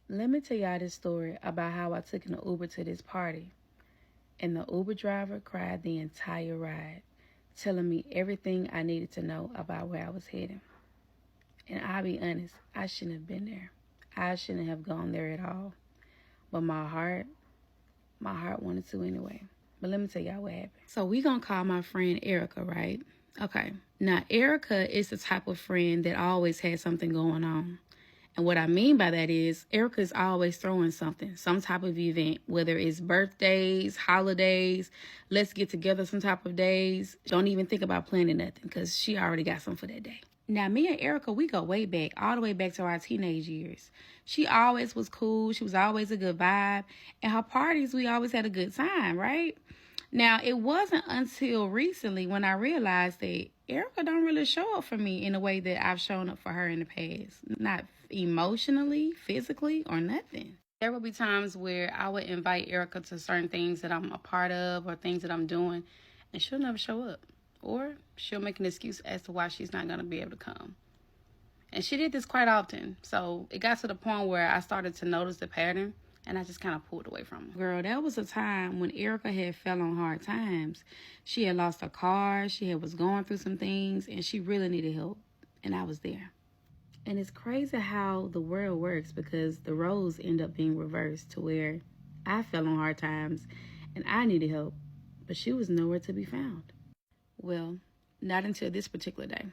Let me tell y'all this story about how I took an Uber to this party, and the Uber driver cried the entire ride, telling me everything I needed to know about where I was heading. And I'll be honest, I shouldn't have been there. I shouldn't have gone there at all. But my heart wanted to anyway. But let me tell y'all what happened. So we gonna call my friend Erica, right? Okay. Now Erica is the type of friend that always has something going on. And what I mean by that is Erica is always throwing something, some type of event, whether it's birthdays, holidays, let's get together some type of days. Don't even think about planning nothing because she already got something for that day. Now, me and Erica, we go way back, all the way back to our teenage years. She always was cool. She was always a good vibe. And her parties, we always had a good time, right? Now, it wasn't until recently when I realized that Erica don't really show up for me in a way that I've shown up for her in the past. Not emotionally, physically, or nothing. There will be times where I would invite Erica to certain things that I'm a part of or things that I'm doing, and she'll never show up. Or she'll make an excuse as to why she's not going to be able to come. And she did this quite often. So it got to the point where I started to notice the pattern, and I just kind of pulled away from her. Girl, that was a time when Erica had fell on hard times. She had lost her car. She was going through some things, and she really needed help. And I was there. And it's crazy how the world works, because the roles end up being reversed to where I fell on hard times and I needed help, but she was nowhere to be found. Well, not until this particular day.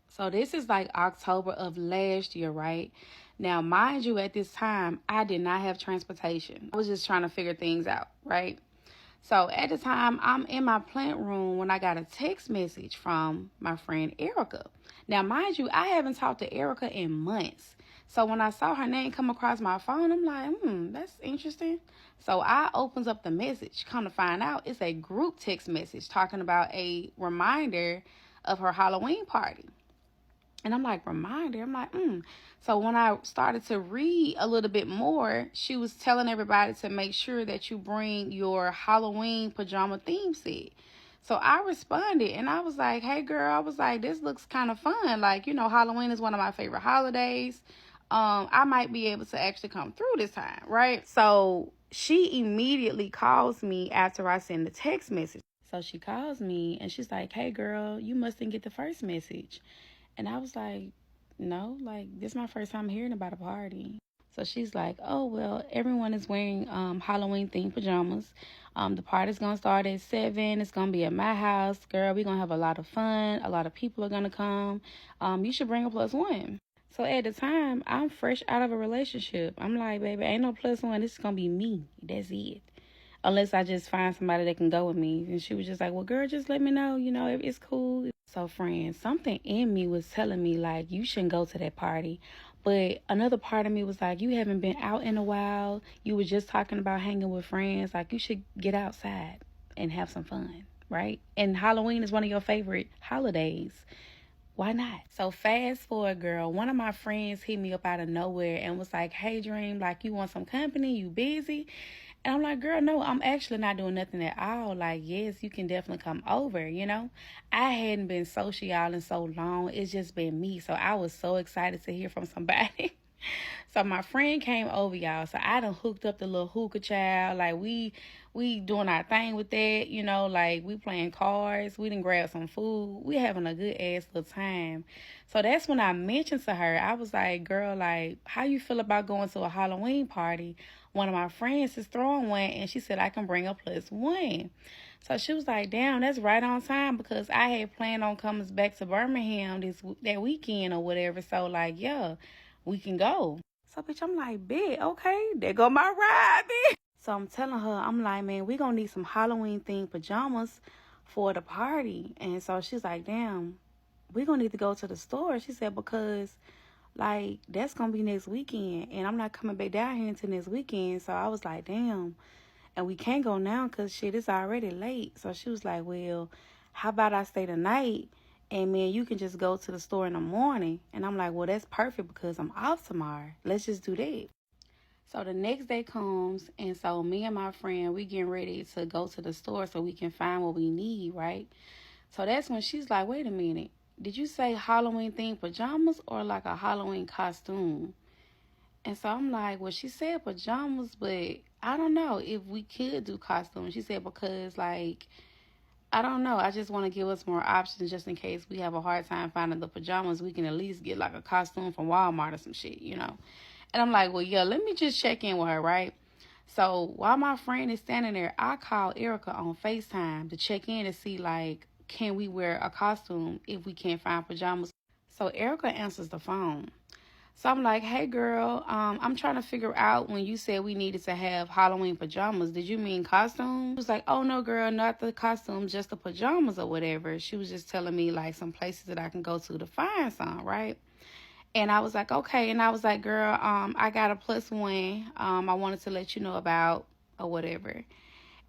So this is like October of last year, right? Now, mind you, at this time, I did not have transportation. I was just trying to figure things out, right? So at the time, I'm in my plant room when I got a text message from my friend Erica. Now, mind you, I haven't talked to Erica in months. So when I saw her name come across my phone, I'm like, that's interesting. So I opens up the message. Come to find out, it's a group text message talking about a reminder of her Halloween party. And I'm like, reminder? I'm like, So when I started to read a little bit more, she was telling everybody to make sure that you bring your Halloween pajama theme set. So I responded and I was like, hey girl, I was like, this looks kind of fun. Like, Halloween is one of my favorite holidays. I might be able to actually come through this time, right? So she immediately calls me after I send the text message. So she calls me and she's like, hey girl, you mustn't get the first message. And I was like, no, like, this is my first time hearing about a party. So she's like, oh, well, everyone is wearing Halloween-themed pajamas. The party's going to start at 7. It's going to be at my house. Girl, we're going to have a lot of fun. A lot of people are going to come. You should bring a +1. So at the time, I'm fresh out of a relationship. I'm like, baby, ain't no +1. This is going to be me. That's it. Unless I just find somebody that can go with me. And she was just like, well, girl, just let me know, it's cool. So, friends, something in me was telling me, like, you shouldn't go to that party. But another part of me was like, you haven't been out in a while. You were just talking about hanging with friends. Like, you should get outside and have some fun, right? And Halloween is one of your favorite holidays. Why not? So fast forward, girl, one of my friends hit me up out of nowhere and was like, hey, Dream, like, you want some company? You busy? And I'm like, girl, no, I'm actually not doing nothing at all. Like, yes, you can definitely come over, I hadn't been social in so long. It's just been me. So I was so excited to hear from somebody. So my friend came over, y'all. So I done hooked up the little hookah child. Like, we doing our thing with that, like, we playing cards. We done grab some food. We having a good ass little time. So that's when I mentioned to her, I was like, girl, like, how you feel about going to a Halloween party? One of my friends is throwing one, and she said I can bring a +1. So she was like, damn, that's right on time, because I had planned on coming back to Birmingham that weekend or whatever. So, like, yeah, we can go. So, bitch, I'm like, bet, okay, there go my ride, bitch. So I'm telling her, I'm like, man, we gonna need some Halloween-themed pajamas for the party. And so she's like, damn, we gonna need to go to the store. She said, because, like, that's gonna be next weekend, and I'm not coming back down here until next weekend. So I was like, damn. And we can't go now because, shit, it's already late. So she was like, well, how about I stay the night and, man, you can just go to the store in the morning. And I'm like, well, that's perfect because I'm off tomorrow. Let's just do that. So the next day comes, and so me and my friend, we getting ready to go to the store so we can find what we need, right? So that's when she's like, wait a minute. Did you say Halloween-themed pajamas or like a Halloween costume? And so I'm like, well, she said pajamas, but I don't know if we could do costumes. She said because, like, I don't know. I just want to give us more options just in case we have a hard time finding the pajamas. We can at least get like a costume from Walmart or some shit, you know. And I'm like, well, yeah, let me just check in with her, right? So while my friend is standing there, I call Erica on FaceTime to check in to see, like, can we wear a costume if we can't find pajamas? So Erica answers the phone. So I'm like, hey, girl, I'm trying to figure out when you said we needed to have Halloween pajamas. Did you mean costumes? She was like, oh, no, girl, not the costumes, just the pajamas or whatever. She was just telling me, like, some places that I can go to find some, right? And I was like, okay. And I was like, girl, I got a +1 I wanted to let you know about or whatever.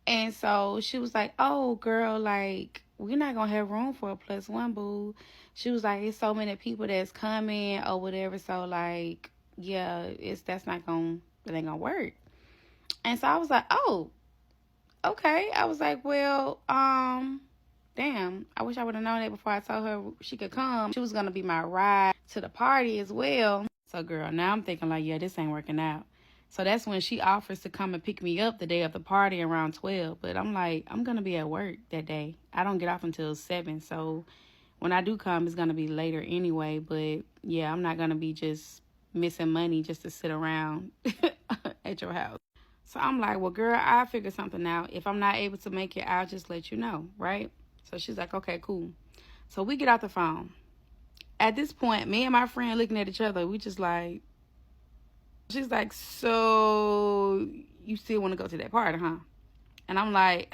And so she was like, oh, girl, like, we're not going to have room for a +1, boo. She was like, it's so many people that's coming or whatever. So, like, yeah, it ain't going to work. And so I was like, oh, okay. I was like, well, damn, I wish I would have known that before I told her she could come. She was going to be my ride to the party as well. So, girl, now I'm thinking like, yeah, this ain't working out. So that's when she offers to come and pick me up the day of the party around 12. But I'm like, I'm going to be at work that day. I don't get off until 7. So when I do come, it's going to be later anyway. But, yeah, I'm not going to be just missing money just to sit around at your house. So I'm like, well, girl, I'll figure something out. If I'm not able to make it, I'll just let you know, right? So she's like, okay, cool. So we get out the phone. At this point, me and my friend looking at each other, we just like, she's like, so you still want to go to that party, huh? And I'm like,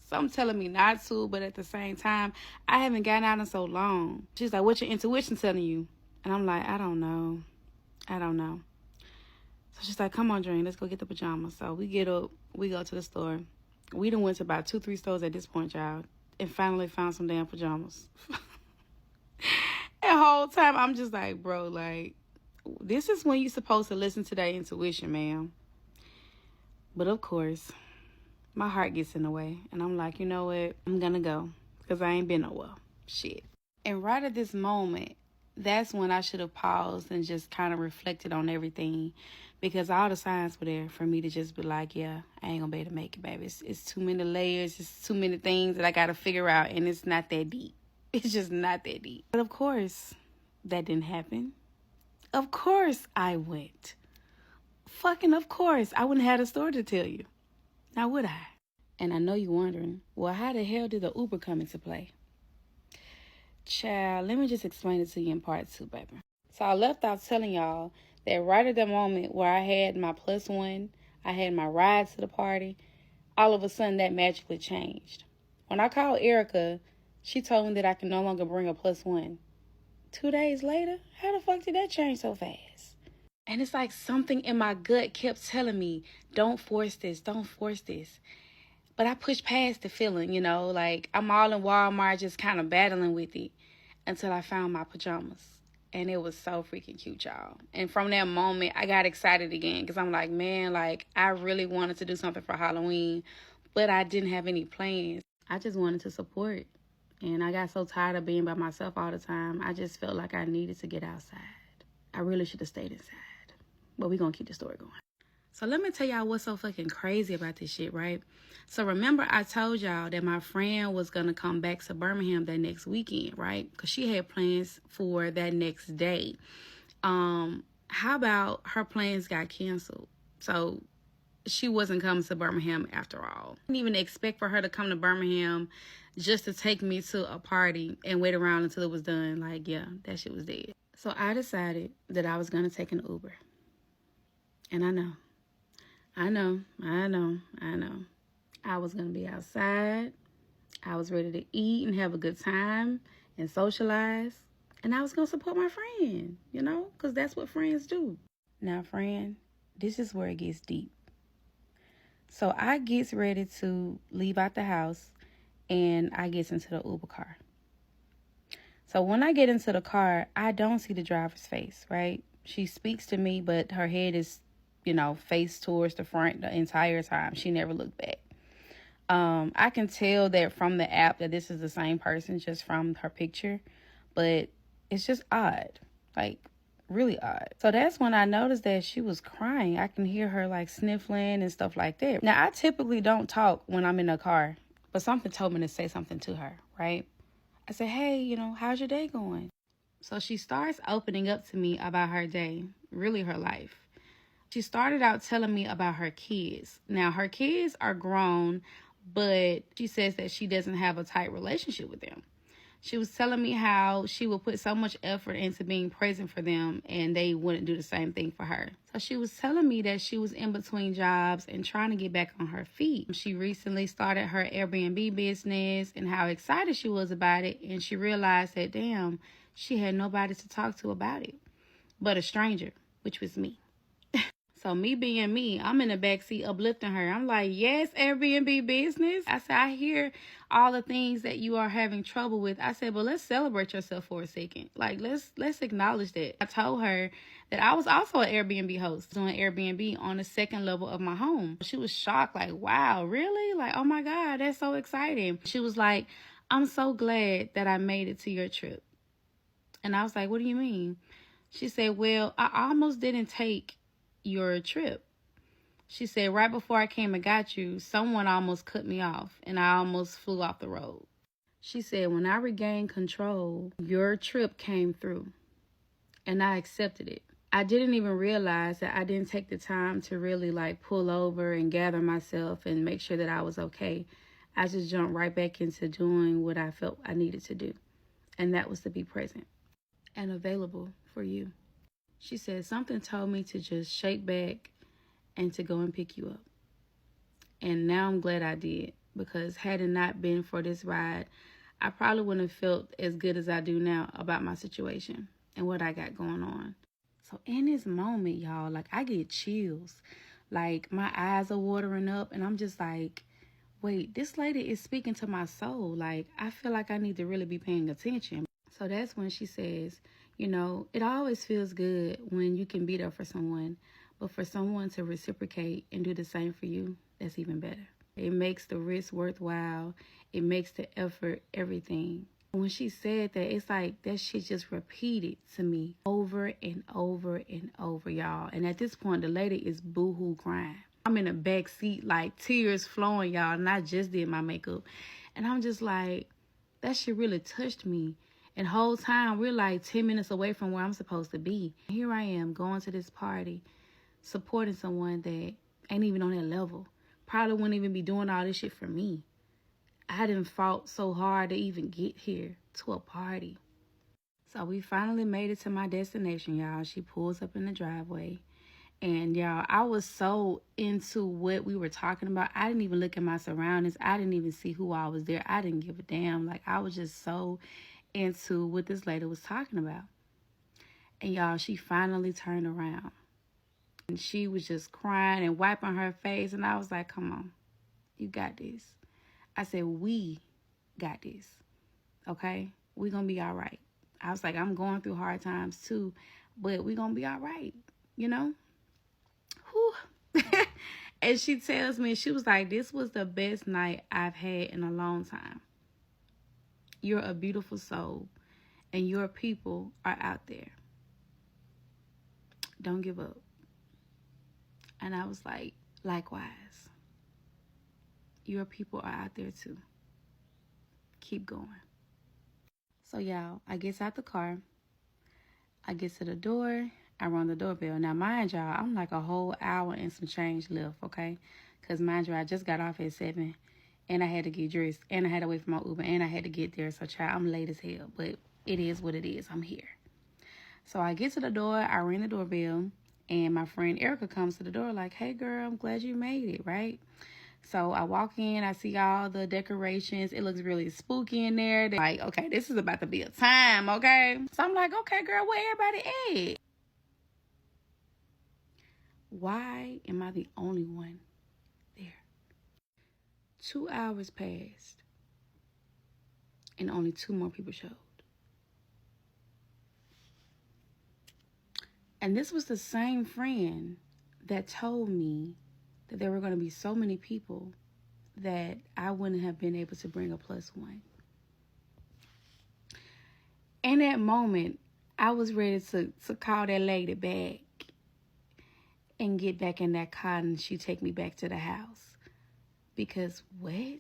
something telling me not to, but at the same time, I haven't gotten out in so long. She's like, what's your intuition telling you? And I'm like, I don't know. So she's like, come on, Dream, let's go get the pajamas. So we get up, we go to the store. We done went to about 2-3 stores at this point, y'all, and finally found some damn pajamas. The whole time, I'm just like, bro, like, this is when you're supposed to listen to that intuition, ma'am. But of course, my heart gets in the way. And I'm like, you know what? I'm going to go because I ain't been nowhere. Shit. And right at this moment, that's when I should have paused and just kind of reflected on everything, because all the signs were there for me to just be like, yeah, I ain't gonna be able to make it, baby. It's too many layers. It's too many things that I got to figure out, and it's not that deep. It's just not that deep. But of course, that didn't happen. Of course I went. Fucking of course. I wouldn't have a story to tell you. Now would I? And I know you're wondering, well, how the hell did the Uber come into play? Child, let me just explain it to you in part 2, baby. So I left out telling y'all that right at the moment where I had my +1, I had my ride to the party, all of a sudden that magically changed. When I called Erica, she told me that I can no longer bring a +1. 2 days later, how the fuck did that change so fast? And it's like something in my gut kept telling me, don't force this, don't force this. But I pushed past the feeling, you know, like I'm all in Walmart just kind of battling with it until I found my pajamas. And it was so freaking cute, y'all. And from that moment, I got excited again because I'm like, man, like I really wanted to do something for Halloween, but I didn't have any plans. I just wanted to support. And I got so tired of being by myself all the time. I just felt like I needed to get outside. I really should have stayed inside. But we're going to keep the story going. So let me tell y'all what's so fucking crazy about this shit, right? So remember I told y'all that my friend was going to come back to Birmingham that next weekend, right? Because she had plans for that next day. How about her plans got canceled? So she wasn't coming to Birmingham after all. I didn't even expect for her to come to Birmingham just to take me to a party and wait around until it was done. Like, yeah, that shit was dead. So I decided that I was going to take an Uber. And I know. I was going to be outside. I was ready to eat and have a good time and socialize. And I was going to support my friend, you know, because that's what friends do. Now, friend, this is where it gets deep. So I gets ready to leave out the house and I gets into the Uber car. So when I get into the car, I don't see the driver's face, right? She speaks to me, but her head is, you know, face towards the front the entire time. She never looked back. I can tell that from the app that this is the same person just from her picture, but it's just odd. Like, really odd. So that's when I noticed that she was crying. I can hear her like sniffling and stuff like that. Now, I typically don't talk when I'm in a car, but something told me to say something to her, right? I said, hey, how's your day going? So she starts opening up to me about her day, really her life. She started out telling me about her kids. Now, her kids are grown, but she says that she doesn't have a tight relationship with them. She was telling me how she would put so much effort into being present for them and they wouldn't do the same thing for her. So she was telling me that she was in between jobs and trying to get back on her feet. She recently started her Airbnb business and how excited she was about it. And she realized that, damn, she had nobody to talk to about it but a stranger, which was me. So me being me, I'm in the backseat uplifting her. I'm like, yes, Airbnb business. I said, I hear all the things that you are having trouble with. I said, but let's celebrate yourself for a second. Like, let's acknowledge that. I told her that I was also an Airbnb host doing Airbnb on the second level of my home. She was shocked, like, wow, really? Like, oh my God, that's so exciting. She was like, I'm so glad that I made it to your trip. And I was like, what do you mean? She said, well, I almost didn't take your trip. She said, right before I came and got you, someone almost cut me off and I almost flew off the road. She said, when I regained control, your trip came through and I accepted it. I didn't even realize that I didn't take the time to really like pull over and gather myself and make sure that I was okay. I just jumped right back into doing what I felt I needed to do. And that was to be present and available for you. She said, something told me to just shake back and to go and pick you up. And now I'm glad I did, because had it not been for this ride, I probably wouldn't have felt as good as I do now about my situation and what I got going on. So in this moment, y'all, like I get chills. Like my eyes are watering up and I'm just like, wait, this lady is speaking to my soul. Like I feel like I need to really be paying attention. So that's when she says, it always feels good when you can be there for someone, but for someone to reciprocate and do the same for you, that's even better. It makes the risk worthwhile. It makes the effort everything. When she said that, it's like that shit just repeated to me over and over and over, y'all. And at this point, the lady is boohoo crying. I'm in the back seat, like tears flowing, y'all, and I just did my makeup. And I'm just like, that shit really touched me. And the whole time, we're like 10 minutes away from where I'm supposed to be. Here I am going to this party, supporting someone that ain't even on that level. Probably wouldn't even be doing all this shit for me. I done fought so hard to even get here to a party. So we finally made it to my destination, y'all. She pulls up in the driveway. And y'all, I was so into what we were talking about. I didn't even look at my surroundings. I didn't even see who all was there. I didn't give a damn. Like I was just so into what this lady was talking about. And y'all, she finally turned around. And she was just crying and wiping her face. And I was like, come on, you got this. I said, we got this. Okay? We gonna be all right. I was like, I'm going through hard times too, but we gonna be all right. Whew. And she tells me, she was like, this was the best night I've had in a long time. You're a beautiful soul and your people are out there. Don't give up. And I was like, likewise. Your people are out there too. Keep going. So y'all, I get out the car. I get to the door. I rung the doorbell. Now, mind y'all, I'm like a whole hour and some change left, okay? Because mind you, I just got off at 7. And I had to get dressed. And I had to wait for my Uber. And I had to get there. So, child, I'm late as hell. But it is what it is. I'm here. So, I get to the door. I ring the doorbell. And my friend Erica comes to the door like, hey, girl, I'm glad you made it, right? So I walk in, I see all the decorations. It looks really spooky in there. They're like, okay, this is about to be a time, okay? So I'm like, okay, girl, where everybody at? Why am I the only one there? 2 hours passed, and only 2 more people showed. And this was the same friend that told me that there were going to be so many people that I wouldn't have been able to bring a +1. In that moment, I was ready to call that lady back and get back in that car and she take me back to the house. Because what?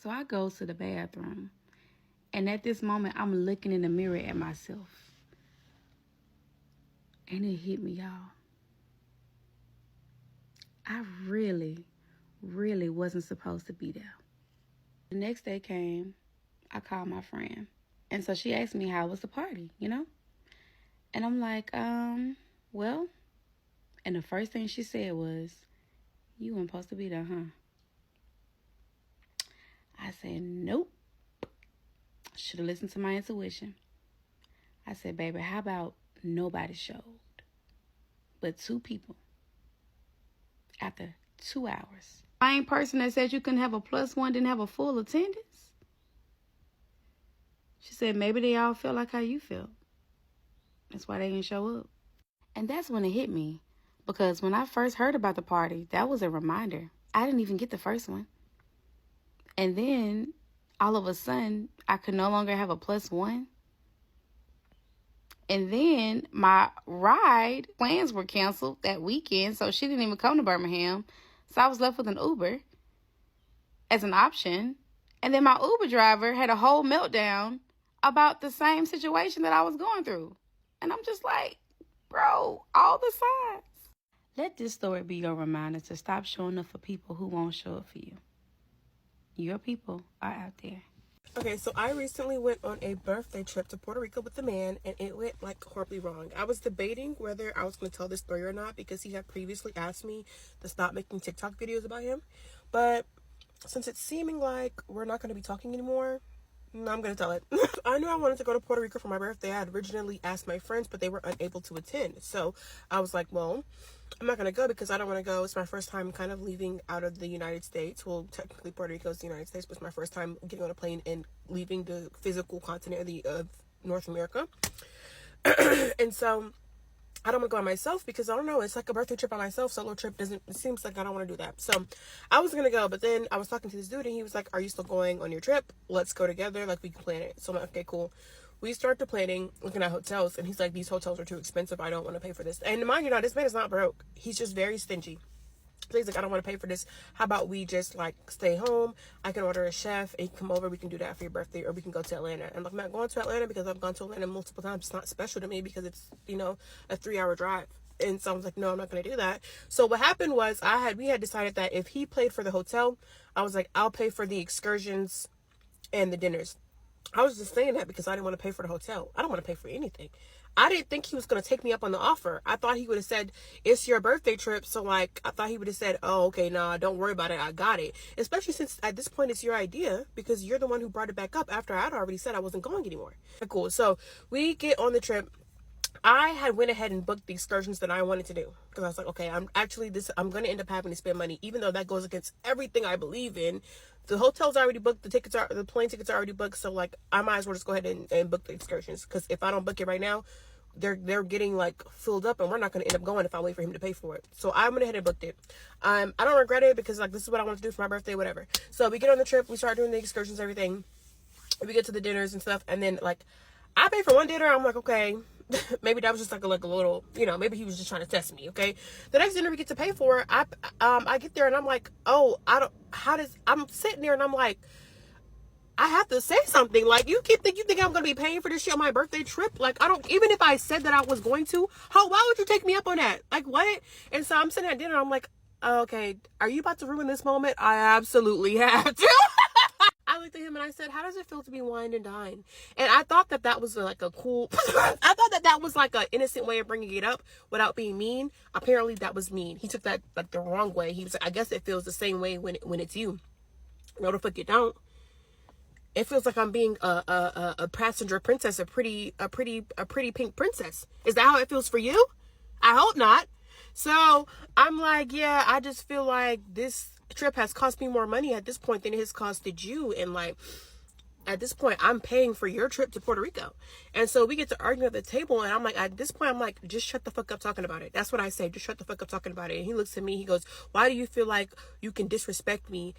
So I go to the bathroom. And at this moment, I'm looking in the mirror at myself. And it hit me, y'all. I really, really wasn't supposed to be there. The next day came, I called my friend. And so she asked me how was the party, you know? And I'm like, well. And the first thing she said was, you weren't supposed to be there, huh? I said, nope. Should have listened to my intuition. I said, baby, how about nobody showed? But 2 people. After 2 hours. Same person that said you couldn't have a +1 didn't have a full attendance. She said maybe they all felt like how you felt. That's why they didn't show up. And that's when it hit me. Because when I first heard about the party, that was a reminder. I didn't even get the first one. And then, all of a sudden, I could no longer have a +1. And then, my ride plans were canceled that weekend, so she didn't even come to Birmingham. So I was left with an Uber as an option. And then my Uber driver had a whole meltdown about the same situation that I was going through. And I'm just like, bro, all the signs. Let this story be your reminder to stop showing up for people who won't show up for you. Your people are out there. Okay, so I recently went on a birthday trip to Puerto Rico with a man, and it went like horribly wrong. I was debating whether I was going to tell this story or not because he had previously asked me to stop making TikTok videos about him. But since it's seeming like we're not going to be talking anymore, I'm going to tell it. I knew I wanted to go to Puerto Rico for my birthday. I had originally asked my friends, but they were unable to attend. So I was like, well, I'm not going to go because I don't want to go. It's my first time kind of leaving out of the United States. Well, technically Puerto Rico is the United States, but it's my first time getting on a plane and leaving the physical continent of North America. And so I don't want to go by myself because I don't know. It's like a birthday trip by myself. Solo trip it seems like I don't want to do that. So I was going to go, but then I was talking to this dude and he was like, are you still going on your trip? Let's go together. Like we can plan it. So I'm like, okay, cool. We start the planning, looking at hotels, and he's like, these hotels are too expensive. I don't want to pay for this. And mind you, now this man is not broke. He's just very stingy. So he's like, I don't want to pay for this. How about we just like stay home? I can order a chef and he can come over. We can do that for your birthday, or we can go to Atlanta. And I'm like, I'm not going to Atlanta because I've gone to Atlanta multiple times. It's not special to me because it's, you know, a 3-hour drive. And so I was like, no, I'm not going to do that. So what happened was we had decided that if he paid for the hotel, I was like, I'll pay for the excursions and the dinners. I was just saying that because I didn't want to pay for the hotel. I don't want to pay for anything. I didn't think he was going to take me up on the offer. I thought he would have said, it's your birthday trip. So like, I thought he would have said, oh, okay, nah, don't worry about it. I got it. Especially since at this point it's your idea because you're the one who brought it back up after I'd already said I wasn't going anymore. Cool. So we get on the trip. I had went ahead and booked the excursions that I wanted to do because I was like, okay, I'm going to end up having to spend money, even though that goes against everything I believe in. The hotel's already booked, the plane tickets are already booked. So like, I might as well just go ahead and book the excursions because if I don't book it right now, they're getting like filled up and we're not going to end up going if I wait for him to pay for it. So I went ahead and booked it. I don't regret it because like, this is what I want to do for my birthday, whatever. So we get on the trip, we start doing the excursions, everything. We get to the dinners and stuff. And then like, I pay for one dinner. I'm like, okay, maybe that was just like a little, you know, maybe he was just trying to test me. Okay. The next dinner we get to pay for, I get there and I'm like, oh, I'm sitting there and I'm like, I have to say something. Like, you think I'm going to be paying for this shit on my birthday trip? Like, even if I said that I was going to, why would you take me up on that? Like, what? And so I'm sitting at dinner. I'm like, okay, are you about to ruin this moment? I absolutely have to. I looked at him and I said, how does it feel to be wined and dined? And I thought that was like a cool, I thought that was like an innocent way of bringing it up without being mean. Apparently that was mean. He took that like the wrong way. He was like, I guess it feels the same way when it's you. No, the fuck you don't. It feels like I'm being a passenger princess, a pretty pink princess. Is that how it feels for you? I hope not. So I'm like, yeah, I just feel like this trip has cost me more money at this point than it has costed you. And like, at this point, I'm paying for your trip to Puerto Rico. And so we get to argue at the table. And I'm like, at this point, I'm like, just shut the fuck up talking about it. That's what I say. Just shut the fuck up talking about it. And he looks at me. He goes, why do you feel like you can disrespect me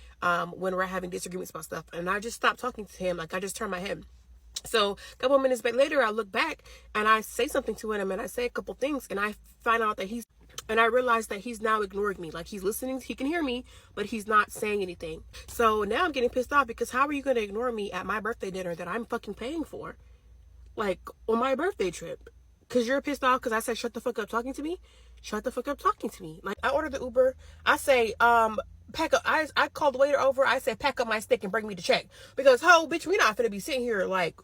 when we're having disagreements about stuff? And I just stopped talking to him. Like, I just turned my head. So a couple of minutes later, I look back and I say something to him, and I say a couple things, and I find out that I realize that he's now ignoring me. Like, he's listening, he can hear me, but he's not saying anything. So now I'm getting pissed off, because how are you going to ignore me at my birthday dinner that I'm fucking paying for? Like, on my birthday trip? Because you're pissed off because I said, shut the fuck up talking to me? Shut the fuck up talking to me. Like, I ordered the Uber. I say, pack up. I called the waiter over. I said, pack up my stick and bring me the check. Because, bitch, we not finna be sitting here like,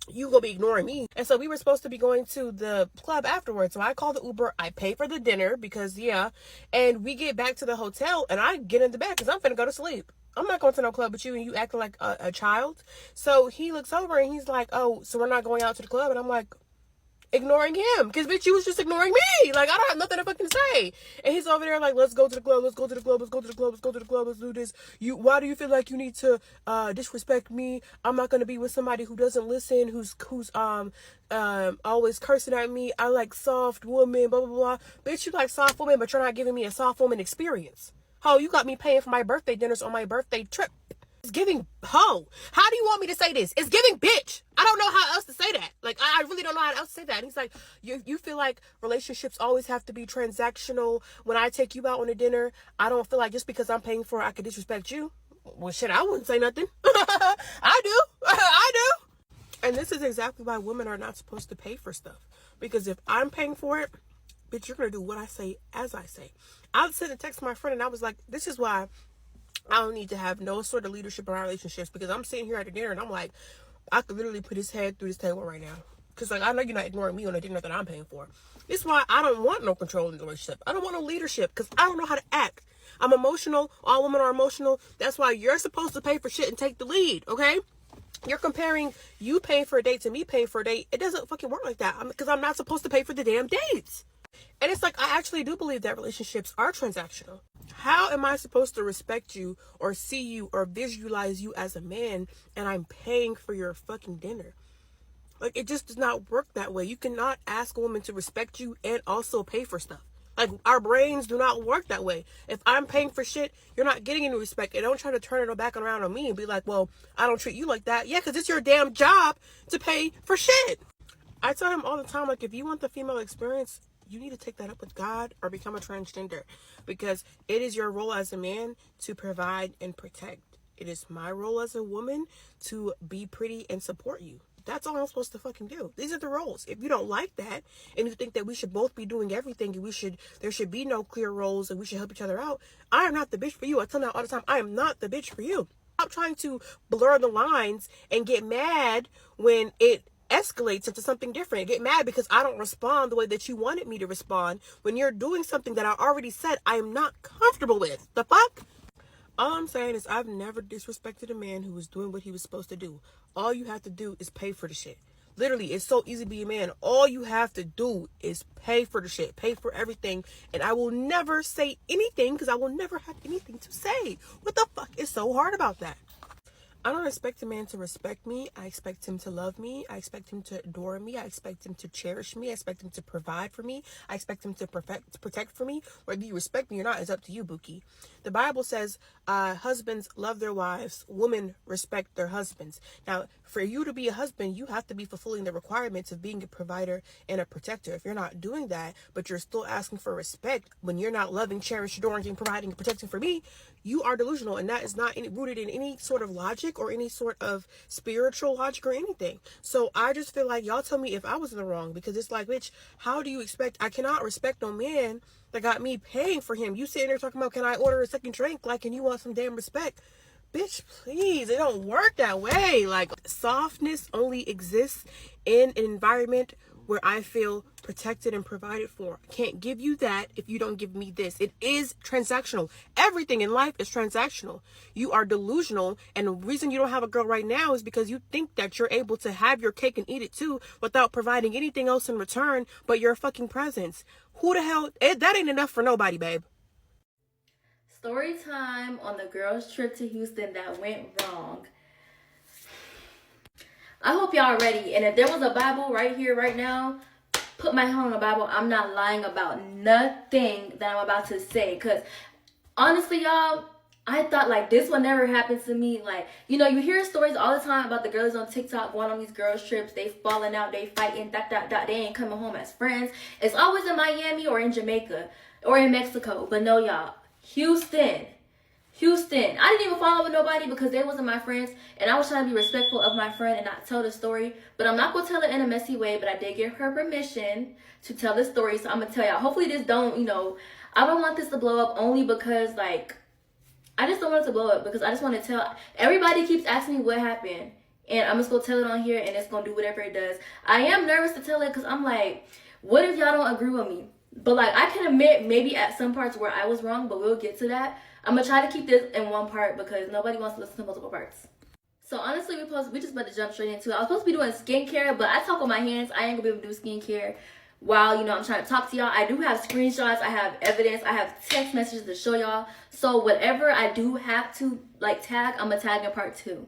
you gonna be ignoring me. And so we were supposed to be going to the club afterwards. So I called the Uber. I pay for the dinner because, yeah. And we get back to the hotel and I get in the bed because I'm finna go to sleep. I'm not going to no club with you and you acting like a child. So he looks over and he's like, oh, so we're not going out to the club? And I'm like, ignoring him, because bitch, you was just ignoring me. Like, I don't have nothing to fucking say. And he's over there like, let's go to the club, let's go to the club, let's go to the club, let's go to the club, let's do this. Why do you feel like you need to disrespect me? I'm not gonna be with somebody who doesn't listen, who's always cursing at me. I like soft women, blah blah blah. Bitch, you like soft women, but you're not giving me a soft woman experience. You got me paying for my birthday dinners on my birthday trip. It's giving hoe. How do you want me to say this? It's giving bitch. I don't know how else to say that. Like, I really don't know how else to say that. And he's like, you feel like relationships always have to be transactional. When I take you out on a dinner, I don't feel like just because I'm paying for it, I could disrespect you. Well, shit, I wouldn't say nothing. I do. I do. And this is exactly why women are not supposed to pay for stuff. Because if I'm paying for it, bitch, you're going to do what I say as I say. I sent a text to my friend and I was like, this is why I don't need to have no sort of leadership in our relationships, because I'm sitting here at a dinner and I'm like, I could literally put his head through this table right now. Because, like, I know you're not ignoring me on a dinner that I'm paying for. This is why I don't want no control in the relationship. I don't want no leadership because I don't know how to act. I'm emotional. All women are emotional. That's why you're supposed to pay for shit and take the lead, okay? You're comparing you paying for a date to me paying for a date. It doesn't fucking work like that, because I'm not supposed to pay for the damn dates. And it's like, I actually do believe that relationships are transactional. How am I supposed to respect you or see you or visualize you as a man and I'm paying for your fucking dinner? Like, it just does not work that way. You cannot ask a woman to respect you and also pay for stuff. Like, our brains do not work that way. If I'm paying for shit, you're not getting any respect. And don't try to turn it back around on me and be like, well, I don't treat you like that. Yeah, because it's your damn job to pay for shit. I tell him all the time, like, if you want the female experience, you need to take that up with God or become a transgender, because it is your role as a man to provide and protect. It is my role as a woman to be pretty and support you. That's all I'm supposed to fucking do. These are the roles. If you don't like that and you think that we should both be doing everything and there should be no clear roles and we should help each other out, I am not the bitch for you. I tell them all the time, I am not the bitch for you. Stop trying to blur the lines and get mad when it escalates into something different. Get mad because I don't respond the way that you wanted me to respond when you're doing something that I already said I am not comfortable with. The fuck? All I'm saying is I've never disrespected a man who was doing what he was supposed to do. All you have to do is pay for the shit. Literally, it's so easy to be a man. All you have to do is pay for the shit. Pay for everything. And I will never say anything because I will never have anything to say. What the fuck is so hard about that? I don't expect a man to respect me. I expect him to love me. I expect him to adore me. I expect him to cherish me. I expect him to provide for me. I expect him to protect for me. Whether you respect me or not is up to you, Buki. The Bible says husbands love their wives. Women respect their husbands. Now, for you to be a husband, you have to be fulfilling the requirements of being a provider and a protector. If you're not doing that, but you're still asking for respect when you're not loving, cherishing, adoring, providing, and protecting for me, you are delusional, and that is not rooted in any sort of logic or any sort of spiritual logic or anything. So I just feel like y'all tell me if I was in the wrong, because it's like, bitch, how do you expect? I cannot respect no man that got me paying for him. You sitting there talking about, can I order a second drink? Like, and you want some damn respect? Bitch, please, it don't work that way. Like, softness only exists in an environment where I feel protected and provided for. I can't give you that if you don't give me this. It is transactional. Everything in life is transactional. You are delusional, and the reason you don't have a girl right now is because you think that you're able to have your cake and eat it too without providing anything else in return but your fucking presence. Who the hell? That ain't enough for nobody, babe. Story time on the girls' trip to Houston that went wrong. I hope y'all ready. And if there was a Bible right here, right now, put my hand on the Bible. I'm not lying about nothing that I'm about to say. Because honestly, y'all, I thought, like, this would never happen to me. Like, you know, you hear stories all the time about the girls on TikTok going on these girls trips. They falling out, they fighting, they ain't coming home as friends. It's always in Miami or in Jamaica or in Mexico. But no, y'all, Houston. I didn't even follow with nobody because they wasn't my friends, and I was trying to be respectful of my friend and not tell the story. But I'm not gonna tell it in a messy way, but I did give her permission to tell the story, so I'm gonna tell y'all. Hopefully this don't, you know, I don't want this to blow up, only because, like, I just don't want it to blow up, because I just want to tell. Everybody keeps asking me what happened, and I'm just gonna tell it on here, and it's gonna do whatever it does. I am nervous to tell it because I'm like, what if y'all don't agree with me? But, like, I can admit maybe at some parts where I was wrong, but we'll get to that. I'm gonna try to keep this in one part because nobody wants to listen to multiple parts. So honestly, we just about to jump straight into it. I was supposed to be doing skincare, but I talk with my hands. I ain't gonna be able to do skincare while, you know, I'm trying to talk to y'all. I do have screenshots, I have evidence, I have text messages to show y'all. So whatever I do have to, like, tag, I'm gonna tag in part 2.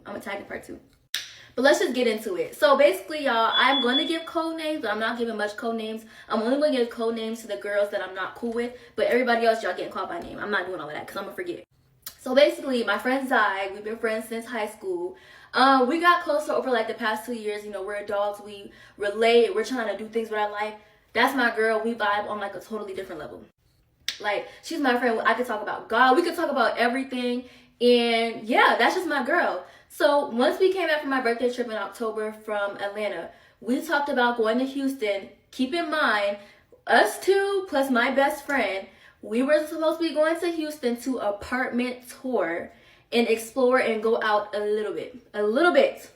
But let's just get into it. So basically, y'all, I'm going to give code names, but I'm not giving much code names. I'm only going to give code names to the girls that I'm not cool with. But everybody else, y'all getting called by name. I'm not doing all of that because I'm going to forget. So basically, my friend Zai, we've been friends since high school. We got closer over, like, the past 2 years. You know, we're adults. We relate. We're trying to do things with our life. That's my girl. We vibe on, like, a totally different level. Like, she's my friend. I could talk about God. We could talk about everything. And, yeah, that's just my girl. So once we came back from my birthday trip in October from Atlanta, we talked about going to Houston. Keep in mind, us two plus my best friend, we were supposed to be going to Houston to apartment tour and explore and go out a little bit.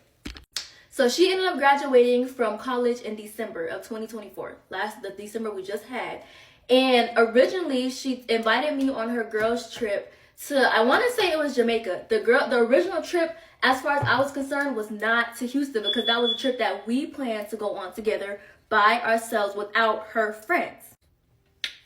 So she ended up graduating from college in December of 2024, the December we just had. And originally she invited me on her girls trip to, I want to say it was Jamaica. The original trip, as far as I was concerned, was not to Houston, because that was a trip that we planned to go on together by ourselves without her friends.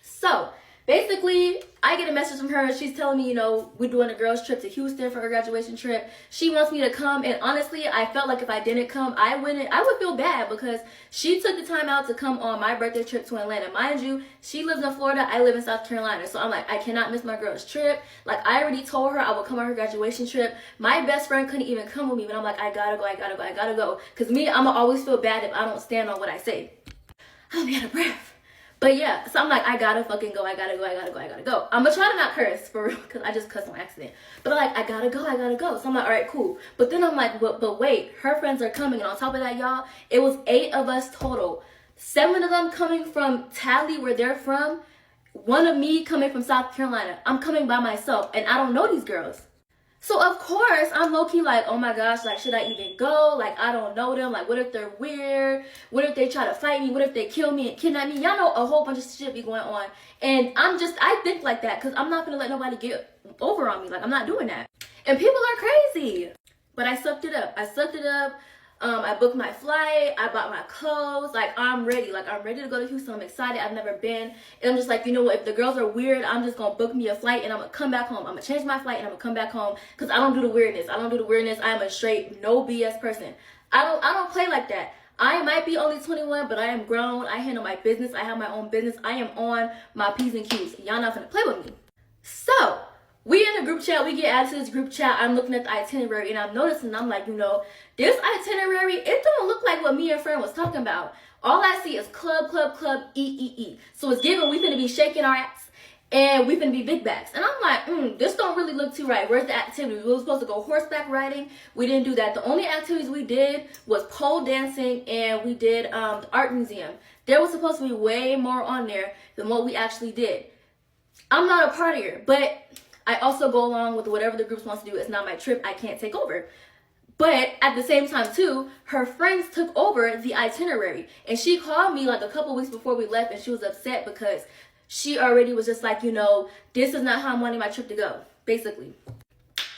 So basically, I get a message from her. She's telling me, you know, we're doing a girls trip to Houston for her graduation trip. She wants me to come, and honestly, I felt like if I didn't come, I would feel bad, because she took the time out to come on my birthday trip to Atlanta. Mind you, she lives in Florida, I live in South Carolina, so I'm like, I cannot miss my girl's trip. Like, I already told her I would come on her graduation trip. My best friend couldn't even come with me, but I'm like, I gotta go, because me, I'ma always feel bad if I don't stand on what I say. I'll be out of breath. But yeah, so I'm like, I gotta fucking go. I gotta go. I'm gonna try to not curse, for real, because I just cussed on accident. But I'm like, I gotta go. So I'm like, all right, cool. But then I'm like, but wait, her friends are coming. And on top of that, y'all, it was 8 of us total. 7 of them coming from Tally, where they're from. 1 of me coming from South Carolina. I'm coming by myself, and I don't know these girls. So of course, I'm low-key like, oh my gosh, like, should I even go? Like, I don't know them. Like, what if they're weird? What if they try to fight me? What if they kill me and kidnap me? Y'all know a whole bunch of shit be going on. And I think like that, because I'm not gonna let nobody get over on me. Like, I'm not doing that. And people are crazy. But I sucked it up. I booked my flight. I bought my clothes. Like, I'm ready. Like, I'm ready to go to Houston. I'm excited. I've never been. And I'm just like, you know what? If the girls are weird, I'm just going to book me a flight and I'm going to come back home. I'm going to change my flight and I'm going to come back home, because I don't do the weirdness. I am a straight, no BS person. I don't play like that. I might be only 21, but I am grown. I handle my business. I have my own business. I am on my P's and Q's. Y'all not going to play with me. So we in a group chat. We get added to this group chat. I'm looking at the itinerary and I'm noticing, I'm like, you know, this itinerary, it don't look like what me and friend was talking about. All I see is club, E. So it's given we finna be shaking our ass and we finna be big bags. And I'm like, this don't really look too right. Where's the activity? We were supposed to go horseback riding. We didn't do that. The only activities we did was pole dancing, and we did the art museum. There was supposed to be way more on there than what we actually did. I'm not a partier, but I also go along with whatever the group wants to do. It's not my trip. I can't take over. But at the same time, too, her friends took over the itinerary. And she called me like a couple weeks before we left, and she was upset because she already was just like, you know, this is not how I'm wanting my trip to go, basically.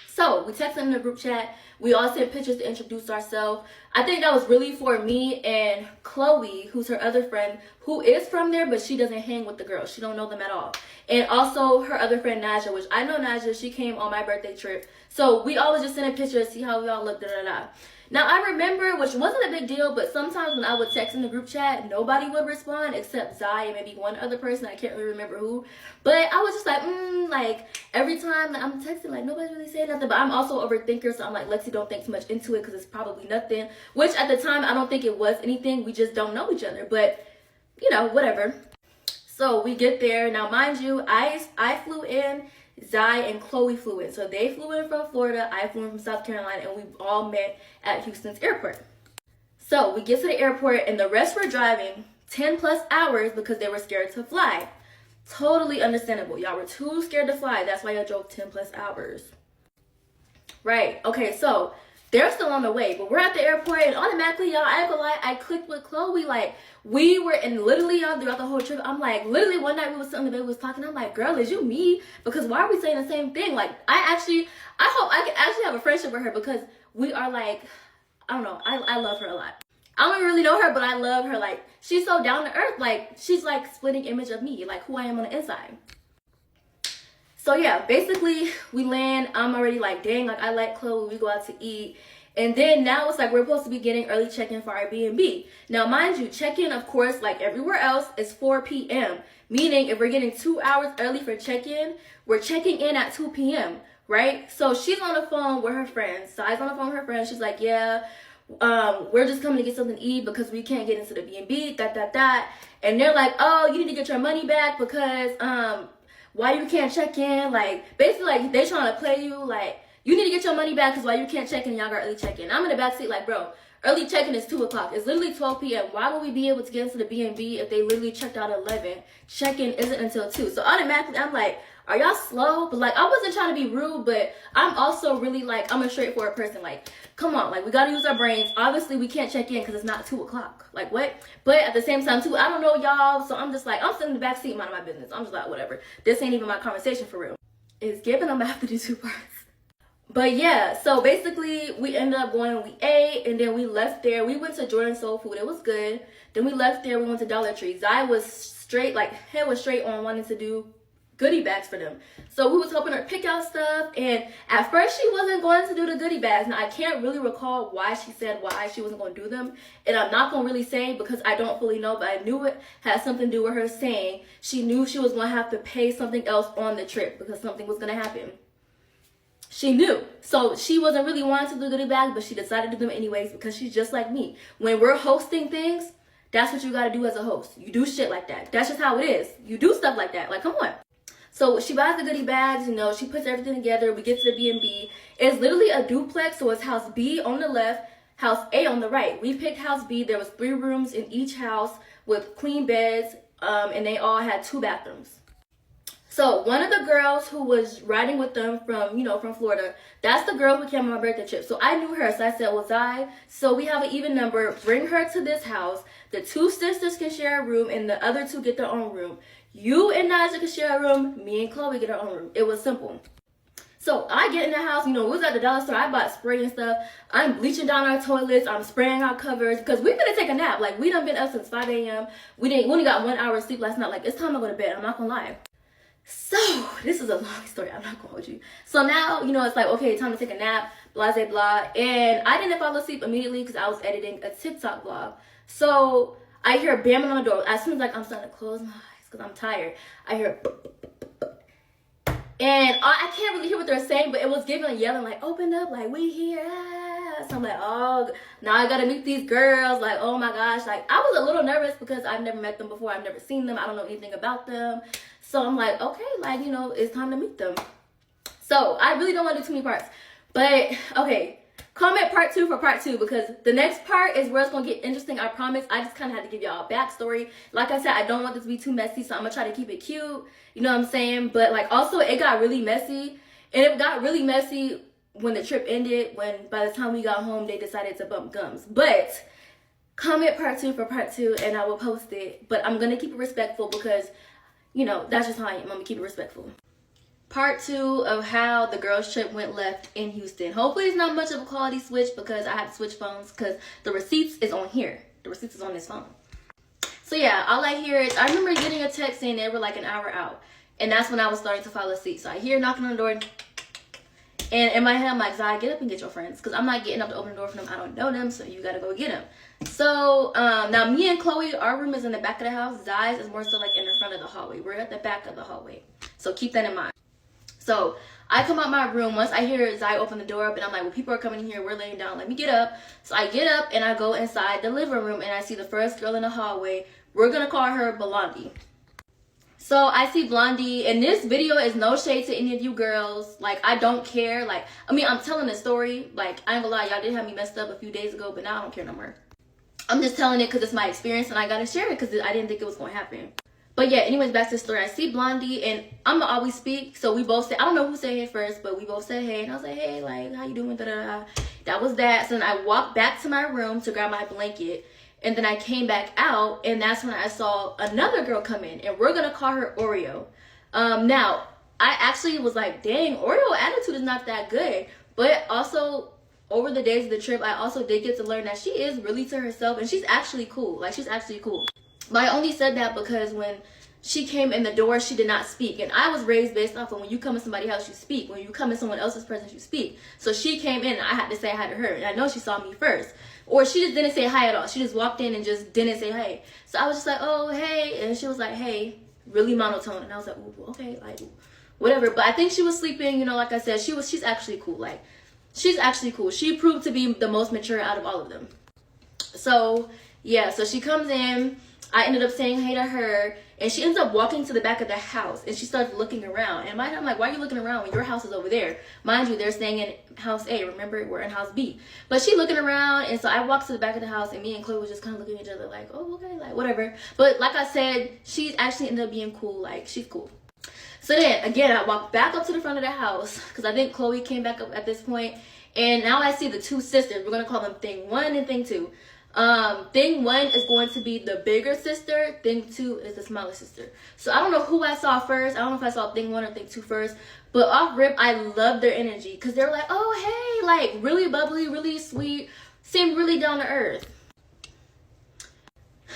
So we texted in the group chat. We all sent pictures to introduce ourselves. I think that was really for me and Chloe, who's her other friend, who is from there, but she doesn't hang with the girls. She don't know them at all. And also her other friend, Naja, which I know Naja. She came on my birthday trip. So we always just send a picture to see how we all look, Now, I remember, which wasn't a big deal, but sometimes when I would text in the group chat, nobody would respond except Zai and maybe one other person. I can't really remember who. But I was just like, every time like, I'm texting, like nobody's really saying nothing. But I'm also an overthinker, so I'm like, Lexi, don't think too much into it because it's probably nothing. Which at the time, I don't think it was anything. We just don't know each other. But, you know, whatever. So we get there. Now, mind you, I flew in. Zai and Chloe flew in. So they flew in from Florida. I flew in from South Carolina. And we all met at Houston's airport. So we get to the airport and the rest were driving 10 plus hours because they were scared to fly. Totally understandable. Y'all were too scared to fly. That's why y'all drove 10 plus hours. Right. Okay, so they're still on the way, but we're at the airport and automatically, y'all, I ain't gonna lie, I clicked with Chloe. Like, we were in literally, y'all, throughout the whole trip, I'm like, literally one night we was sitting in the bed, we was talking, I'm like, girl, is you me? Because why are we saying the same thing? Like, I hope I can actually have a friendship with her because we are like, I don't know, I love her a lot. I don't really know her, but I love her. Like, she's so down to earth. Like, she's like splitting image of me, like who I am on the inside. So yeah, basically we land. I'm already like, dang, like I like Chloe. We go out to eat. And then now it's like we're supposed to be getting early check-in for our B&B. Now, mind you, check-in, of course, like everywhere else, is 4 p.m. Meaning if we're getting 2 hours early for check-in, we're checking in at 2 p.m., right? So she's on the phone with her friends. Sai's on the phone with her friends. She's like, yeah, we're just coming to get something to eat because we can't get into the B&B, and they're like, oh, you need to get your money back because why you can't check in, like basically like they trying to play you, like you need to get your money back because why you can't check in, y'all got early check-in. I'm in the back seat like, bro, early check-in is 2 o'clock. It's literally 12 p.m. Why would we be able to get into the B&B if they literally checked out at 11? Check-in isn't until 2. So automatically I'm like, are y'all slow? But like, I wasn't trying to be rude, but I'm also really like, I'm a straightforward person. Like, come on, like we gotta use our brains. Obviously we can't check in because it's not 2 o'clock. Like what? But at the same time too, I don't know y'all. So I'm just like, I'm sitting in the back seat minding my business. I'm just like, whatever. This ain't even my conversation for real. It's given, I'm gonna have to do 2 parts. But yeah, so basically we ended up going, we ate, and then we left there. We went to Jordan Soul Food. It was good. Then we left there. We went to Dollar Tree. Zai was straight, like head was straight on wanting to do goodie bags for them. So we was helping her pick out stuff, and at first she wasn't going to do the goodie bags. Now I can't really recall why she said why she wasn't going to do them, and I'm not going to really say because I don't fully know, but I knew it had something to do with her saying she knew she was going to have to pay something else on the trip because something was going to happen. She knew. So she wasn't really wanting to do goodie bags, but she decided to do them anyways because she's just like me. When we're hosting things, that's what you got to do as a host. You do shit like that. That's just how it is. You do stuff like that. Like, come on. So she buys the goodie bags, you know, she puts everything together. We get to the B&B. It's literally a duplex, so it's house B on the left, house A on the right. We picked house B. There was 3 rooms in each house with clean beds, and they all had 2 bathrooms. So one of the girls who was riding with them from Florida, that's the girl who came on my birthday trip. So I knew her, so I said, well, Zai, so we have an even number. Bring her to this house. The 2 sisters can share a room, and the other 2 get their own room. You and Naja can share a room. Me and Chloe get our own room. It was simple. So I get in the house. You know, we was at the dollar store. I bought spray and stuff. I'm bleaching down our toilets. I'm spraying our covers because we're going to take a nap. Like, we done been up since 5 a.m. We only got 1 hour of sleep last night. Like, it's time to go to bed. I'm not going to lie. So, this is a long story. I'm not going to hold you. So now, you know, it's like, okay, time to take a nap, blah, blah, blah. And I didn't fall asleep immediately because I was editing a TikTok vlog. So, I hear banging on the door. As soon as, like, I'm starting to close my eyes because I'm tired, I hear, and I can't really hear what they're saying, but it was giving a yelling, like, open up, like, we here. Ah. So I'm like, oh, now I got to meet these girls. Like, oh, my gosh. Like, I was a little nervous because I've never met them before. I've never seen them. I don't know anything about them. So I'm like, okay, like, you know, it's time to meet them. So I really don't want to do too many parts. But, okay, comment part 2 for part 2 because the next part is where it's going to get interesting, I promise. I just kind of had to give y'all a backstory. Like I said, I don't want this to be too messy, so I'm going to try to keep it cute. You know what I'm saying? But, like, also, it got really messy. And it got really messy when the trip ended, when by the time we got home, they decided to bump gums. But comment part 2 for part 2, and I will post it. But I'm going to keep it respectful because, you know, that's just how I am. I'm going to keep it respectful. Part 2 of how the girls trip went left in Houston. Hopefully it's not much of a quality switch because I have to switch phones because the receipts is on here. The receipts is on this phone. So yeah, all I hear is, I remember getting a text saying they were like an hour out. And that's when I was starting to fall asleep. So I hear knocking on the door. And in my head, I'm like, Zai, get up and get your friends. Because I'm not getting up to open the door for them. I don't know them, so you got to go get them. So, now me and Chloe, our room is in the back of the house. Zai's is more so like in the front of the hallway. We're at the back of the hallway. So keep that in mind. So I come out my room. Once I hear Zai open the door up, and I'm like, well, people are coming in here. We're laying down. Let me get up. So I get up and I go inside the living room, and I see the first girl in the hallway. We're gonna call her Blondie. So I see Blondie, and this video is no shade to any of you girls. Like, I don't care. Like, I mean, I'm telling the story. Like, I ain't gonna lie, y'all did have me messed up a few days ago, but now I don't care no more. I'm just telling it because it's my experience, and I gotta share it because I didn't think it was gonna happen. But yeah, anyways, back to the story. I see Blondie, and I'm gonna always speak. So we both said, I don't know who said hey first, but we both said hey. And I was like, hey, like, how you doing? Da-da-da. That was that. So then I walked back to my room to grab my blanket. And then I came back out, and that's when I saw another girl come in, and we're gonna call her Oreo. Now, I actually was like, dang, Oreo attitude is not that good. But also, over the days of the trip, I also did get to learn that she is really to herself, and she's actually cool. Like, she's actually cool. But I only said that because when she came in the door, she did not speak. And I was raised based off of when you come in somebody's house, you speak. When you come in someone else's presence, you speak. So she came in, and I had to say hi to her. And I know she saw me first. Or she just didn't say hi at all. She just walked in and just didn't say hey. So I was just like, oh, hey. And she was like, hey, really monotone. And I was like, ooh, okay, like, whatever. But I think she was sleeping, you know, like I said, she's actually cool. Like, she's actually cool. She proved to be the most mature out of all of them. So, yeah, so she comes in. I ended up saying hey to her, and she ends up walking to the back of the house, and she starts looking around. And I'm like, why are you looking around when your house is over there? Mind you, they're staying in house A. Remember, we're in house B. But she looking around, and so I walked to the back of the house, and me and Chloe was just kind of looking at each other like, oh, okay, like, whatever. But like I said, she's actually ended up being cool. Like, she's cool. So then, again, I walked back up to the front of the house, because I think Chloe came back up at this point, and now I see the two sisters. We're going to call them Thing 1 and Thing 2. Thing 1 is going to be the bigger sister. Thing 2 is the smaller sister. So I don't know who I saw first. I don't know if I saw Thing 1 or Thing 2 first. But off rip, I love their energy. Because they were like, oh, hey, like, really bubbly, really sweet. Seemed really down to earth.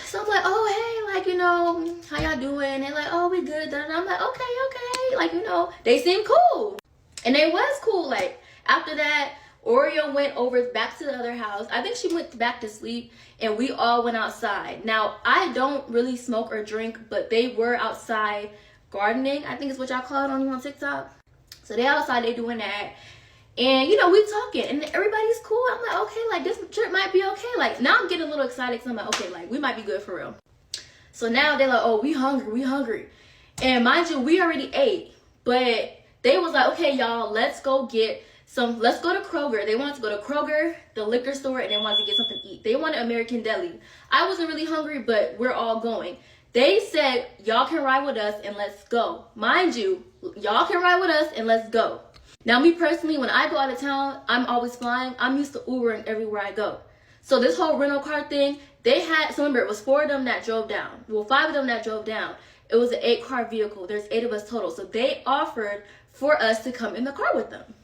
So I'm like, oh, hey, like, you know, how y'all doing? They're like, oh, we good. And I'm like, okay. Like, you know, they seem cool. And they was cool. Like, after that, Oreo went over back to the other house. I think she went back to sleep, and we all went outside. Now, I don't really smoke or drink, but they were outside gardening, I think is what y'all call it on TikTok. So they outside, they doing that. And, you know, we talking, and everybody's cool. I'm like, okay, like, this trip might be okay. Like, now I'm getting a little excited, because I'm like, okay, like, we might be good for real. So now they're like, oh, we hungry. And mind you, we already ate. But they was like, okay, y'all, let's go to Kroger. They wanted to go to Kroger, the liquor store, and they wanted to get something to eat. They wanted American Deli. I wasn't really hungry, but we're all going. They said, y'all can ride with us and let's go. Mind you, y'all can ride with us and let's go. Now, me personally, when I go out of town, I'm always flying. I'm used to Ubering everywhere I go. So this whole rental car thing, they had, so remember, it was 4 of them that drove down. Well, 5 of them that drove down. It was an 8-car vehicle. There's 8 of us total. So they offered for us to come in the car with them.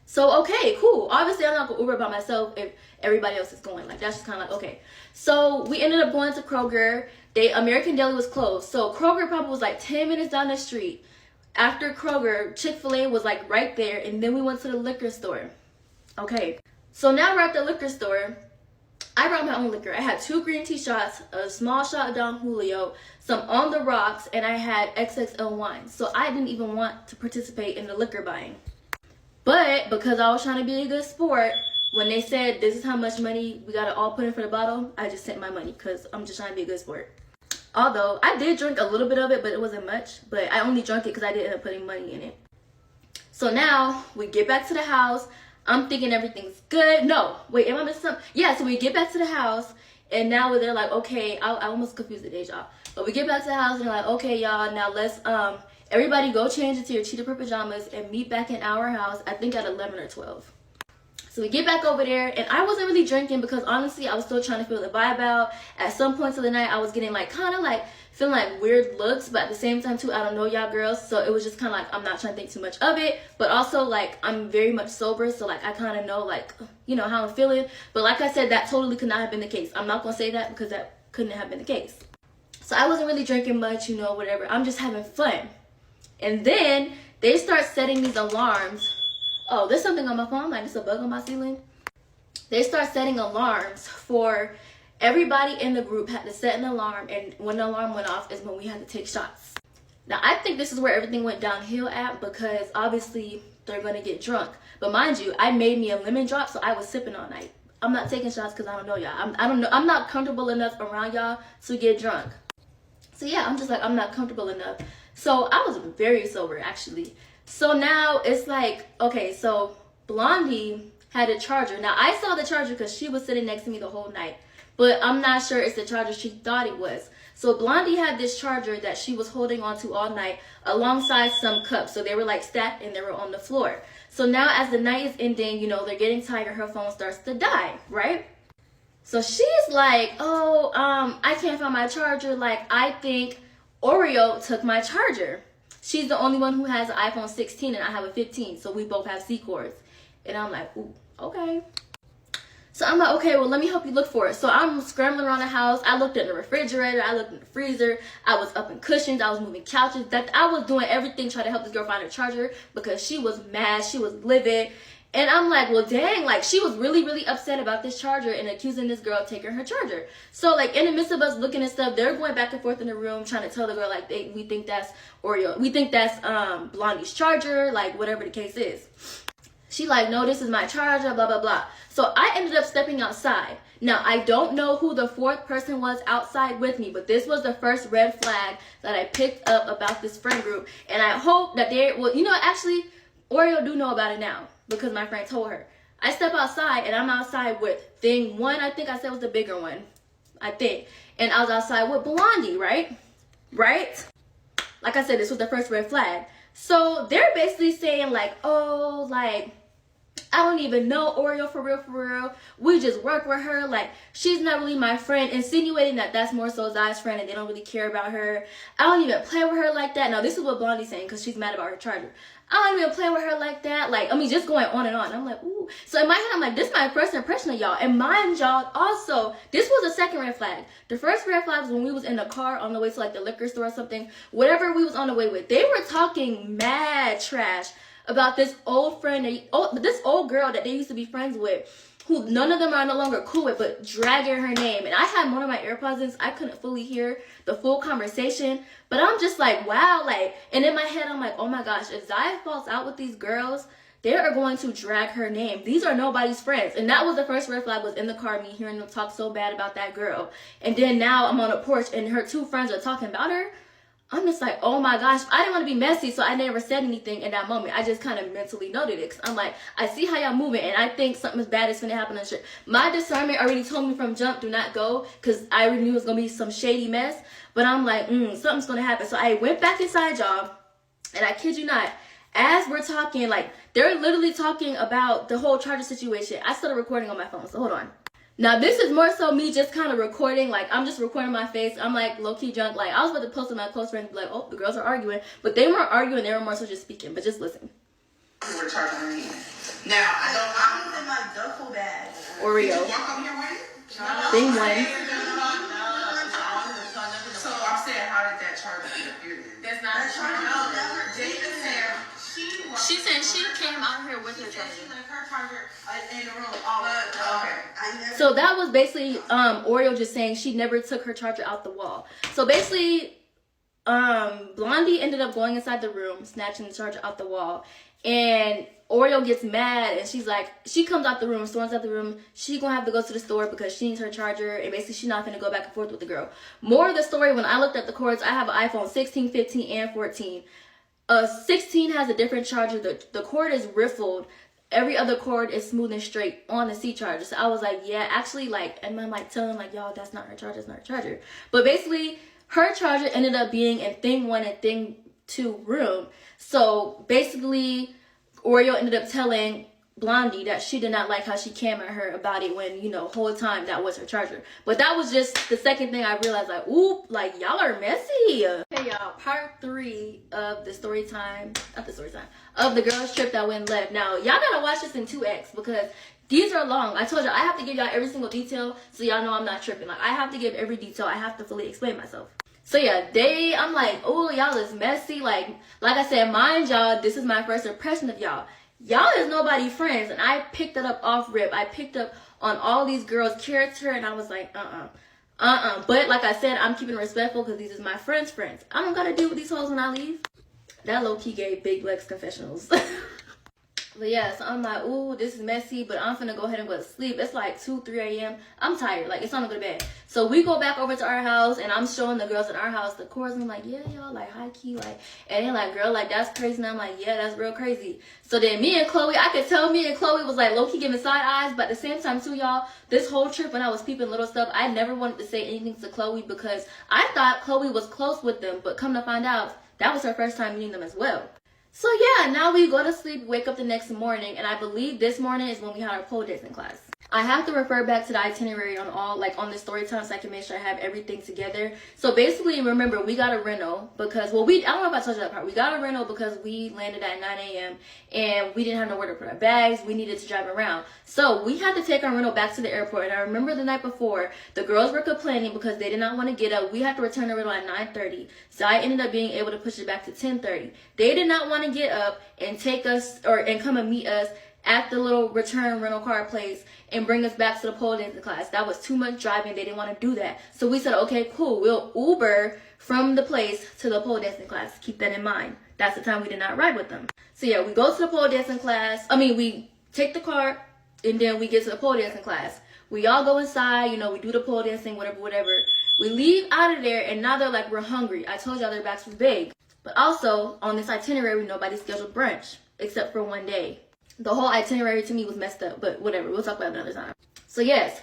So, okay, cool. Obviously, I'm not going to Uber by myself if everybody else is going. Like, that's just kind of like, okay. So, we ended up going to Kroger. American Deli was closed. So, Kroger probably was like 10 minutes down the street. After Kroger, Chick-fil-A was like right there. And then we went to the liquor store. Okay. So, now we're at the liquor store. I brought my own liquor. I had 2 green tea shots, a small shot of Don Julio, some On the Rocks, and I had XXL wine. So, I didn't even want to participate in the liquor buying. But because I was trying to be a good sport, when they said this is how much money we gotta all put in for the bottle, I just sent my money because I'm just trying to be a good sport. Although I did drink a little bit of it, but it wasn't much. But I only drank it because I didn't end up putting money in it. So now we get back to the house. I'm thinking everything's good. No, wait, am I missing something? Yeah, so we get back to the house, and now they're like, okay, I almost confused the days, y'all. But we get back to the house, and they're like, okay, y'all, now let's everybody go change into your cheetah print pajamas and meet back in our house, I think at 11 or 12. So we get back over there, and I wasn't really drinking because honestly, I was still trying to feel the vibe out. At some points of the night, I was getting like kind of like feeling like weird looks, but at the same time too, I don't know y'all girls, so it was just kind of like I'm not trying to think too much of it, but also like I'm very much sober, so like I kind of know like, you know, how I'm feeling. But like I said, that totally could not have been the case. I'm not gonna say that because that couldn't have been the case. So I wasn't really drinking much, you know, whatever. I'm just having fun. And then they start setting these alarms. Oh, there's something on my phone, like it's a bug on my ceiling. They start setting alarms for everybody in the group had to set an alarm, and when the alarm went off is when we had to take shots. Now, I think this is where everything went downhill at, because obviously they're going to get drunk. But mind you, I made me a lemon drop, so I was sipping all night. I'm not taking shots because I don't know y'all. I don't know. I'm not comfortable enough around y'all to get drunk. So yeah, I'm just like, I'm not comfortable enough. So I was very sober, actually. So now it's like, okay, so Blondie had a charger. Now, I saw the charger because she was sitting next to me the whole night. But I'm not sure it's the charger she thought it was. So Blondie had this charger that she was holding on to all night alongside some cups. So they were like stacked and they were on the floor. So now as the night is ending, you know, they're getting tired. Her phone starts to die, right? So she's like, oh, I can't find my charger. Like, I think Oreo took my charger. She's the only one who has an iPhone 16 and I have a 15. So we both have C cords. And I'm like, ooh, okay. So I'm like, okay, well, let me help you look for it. So I'm scrambling around the house. I looked in the refrigerator. I looked in the freezer. I was up in cushions. I was moving couches. I was doing everything trying to help this girl find her charger because she was mad. She was livid. And I'm like, well, dang, like, she was really, really upset about this charger and accusing this girl of taking her charger. So, like, in the midst of us looking at stuff, they're going back and forth in the room trying to tell the girl, like, we think that's Oreo. We think that's Blondie's charger, like, whatever the case is. She like, no, this is my charger, blah, blah, blah. So I ended up stepping outside. Now, I don't know who the fourth person was outside with me, but this was the first red flag that I picked up about this friend group. And I hope that they, well, you know, actually, Oreo do know about it now because my friend told her. I step outside, and I'm outside with thing one, I think I said was the bigger one, I think. And I was outside with Blondie, right? Right? Like I said, this was the first red flag. So they're basically saying like, oh, like, I don't even know Oreo for real. We just work with her. Like, she's not really my friend. Insinuating that that's more so Zai's friend and they don't really care about her. I don't even play with her like that. Now, this is what Blondie's saying because she's mad about her charger. I don't even play with her like that. Like, I mean, just going on and on. I'm like, ooh. So in my head, I'm like, this is my first impression of y'all. And mind y'all, also, this was a second red flag. The first red flag was when we was in the car on the way to like the liquor store or something. Whatever we was on the way with. They were talking mad trash about this old friend, this old girl that they used to be friends with, who none of them are no longer cool with, but dragging her name. And I had one of my AirPods in, so I couldn't fully hear the full conversation. But I'm just like, wow, like, and in my head, I'm like, oh my gosh, if Zai falls out with these girls, they are going to drag her name. These are nobody's friends. And that was the first red flag, was in the car, me hearing them talk so bad about that girl. And then now I'm on a porch and her two friends are talking about her. I'm just like, oh my gosh, I didn't want to be messy, so I never said anything in that moment. I just kind of mentally noted it. Cause I'm like, I see how y'all moving, and I think something bad is going to happen and shit. My discernment already told me from jump, do not go, because I already knew it was going to be some shady mess. But I'm like, something's going to happen. So I went back inside, y'all, and I kid you not, as we're talking, like, they're literally talking about the whole charger situation. I started recording on my phone, so hold on. Now, this is more so me just kind of recording. Like, I'm just recording my face. I'm, like, low-key drunk. Like, I was about to post on my close friends, like, oh, the girls are arguing. But they weren't arguing. They were more so just speaking. But just listen. We're charging her in. Now, I was in my duffel bag. Oreo. Did you walk over here with it? Thing one. So, I'm saying, how did that charger get up here? That's not the charger. No, David said She said she came out here with her charger. her charger in the room. Oh, okay. So that was basically Oreo just saying she never took her charger out the wall. So basically, Blondie ended up going inside the room, snatching the charger out the wall. And Oreo gets mad and she's like, she comes out the room, storms out the room. She's going to have to go to the store because she needs her charger. And basically, she's not going to go back and forth with the girl. More of the story, when I looked at the cords, I have an iPhone 16, 15, and 14. 16 has a different charger. The cord is riffled. Every other cord is smooth and straight on the C charger. So I was like, yeah, actually, like, and I'm like telling them, like, y'all, that's not her charger, it's not her charger. But basically, her charger ended up being in thing 1 and thing 2 room. So basically, Oreo ended up telling Blondie that she did not like how she came at her about it when, you know, whole time that was her charger. But that was just the second thing I realized, like, oop, like, y'all are messy. Okay, y'all, part 3 of the story time, not the story time, of the girls trip that went left. Now, y'all gotta watch this in 2x because these are long. I told y'all I have to give y'all every single detail so y'all know I'm not tripping. Like, I have to give every detail. I have to fully explain myself. So yeah, I'm like, oh, y'all is messy. Like I said, mind y'all, this is my first impression of y'all. Y'all is nobody friends, and I picked it up off rip. I picked up on all these girls' character, and I was like, But like I said, I'm keeping it respectful because these is my friends' friends. I don't gotta deal with these hoes when I leave. That low-key gave big Lex confessionals. But yeah, so I'm like, ooh, this is messy, but I'm finna go ahead and go to sleep. It's like 2, 3 a.m. I'm tired. Like, it's time to go to bed. So we go back over to our house, and I'm showing the girls in our house the chorus. And I'm like, yeah, y'all, like, high-key, like, and they're like, girl, like, that's crazy. And I'm like, yeah, that's real crazy. So then me and Chloe, I could tell me and Chloe was, like, low-key giving side eyes, but at the same time, too, y'all, this whole trip when I was peeping little stuff, I never wanted to say anything to Chloe because I thought Chloe was close with them, but come to find out, that was her first time meeting them as well. So yeah, now we go to sleep, wake up the next morning, and I believe this morning is when we had our pole dancing class. I have to refer back to the itinerary on all, like on the story time, so I can make sure I have everything together. So basically, remember, we got a rental because, well, I don't know if I told you that part. We got a rental because we landed at 9 a.m. and we didn't have nowhere to put our bags. We needed to drive around. So we had to take our rental back to the airport. And I remember the night before, the girls were complaining because they did not want to get up. We had to return the rental at 9:30. So I ended up being able to push it back to 10:30. They did not want to get up and take us and come and meet us at the little return rental car place and bring us back to the pole dancing class. That was too much driving. They didn't want to do that. So we said, okay, cool. We'll Uber from the place to the pole dancing class. Keep that in mind. That's the time we did not ride with them. So yeah, we go to the pole dancing class. We take the car and then we get to the pole dancing class. We all go inside, we do the pole dancing, whatever. We leave out of there and now they're like, we're hungry. I told y'all their backs was big. But also on this itinerary, nobody scheduled brunch except for one day. The whole itinerary to me was messed up, but whatever. We'll talk about it another time. So yes,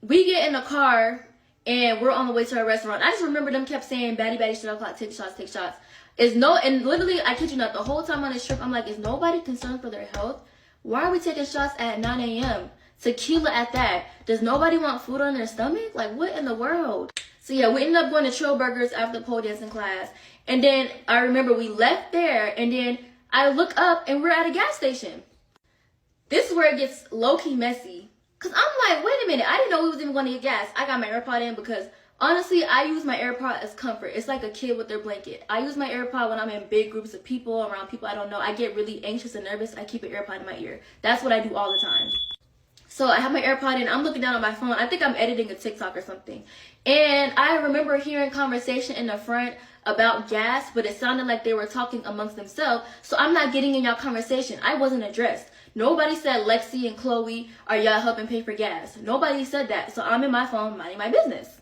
we get in the car and we're on the way to a restaurant. I just remember them kept saying, "Batty, batty, shot o'clock, take shots, take shots." And literally, I kid you not, the whole time on this trip, I'm like, is nobody concerned for their health? Why are we taking shots at 9 a.m.? Tequila at that. Does nobody want food on their stomach? Like, what in the world? So yeah, we ended up going to Trill Burgers after the pole dancing class. And then I remember we left there and then I look up and we're at a gas station. This is where it gets low-key messy. Because I'm like, wait a minute. I didn't know we was even going to get gas. I got my AirPod in because, honestly, I use my AirPod as comfort. It's like a kid with their blanket. I use my AirPod when I'm in big groups of people, around people I don't know. I get really anxious and nervous. I keep an AirPod in my ear. That's what I do all the time. So I have my AirPod in. I'm looking down on my phone. I think I'm editing a TikTok or something. And I remember hearing conversation in the front about gas, but it sounded like they were talking amongst themselves. So I'm not getting in y'all conversation. I wasn't addressed. Nobody said Lexi and Chloe, are y'all helping pay for gas? Nobody said that. So I'm in my phone minding my business.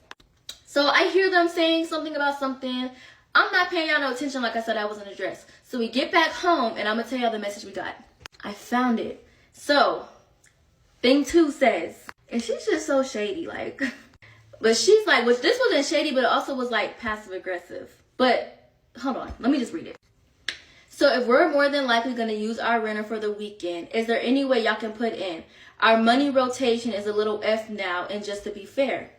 So I hear them saying something about something. I'm not paying y'all no attention. Like I said, I wasn't addressed. So we get back home and I'm going to tell y'all the message we got. I found it. So thing 2 says, and she's just so shady, like, but she's like, which this wasn't shady, but it also was like passive aggressive. But hold on, let me just read it. So if we're more than likely going to use our renter for the weekend, is there any way y'all can put in? Our money rotation is a little F now, and just to be fair.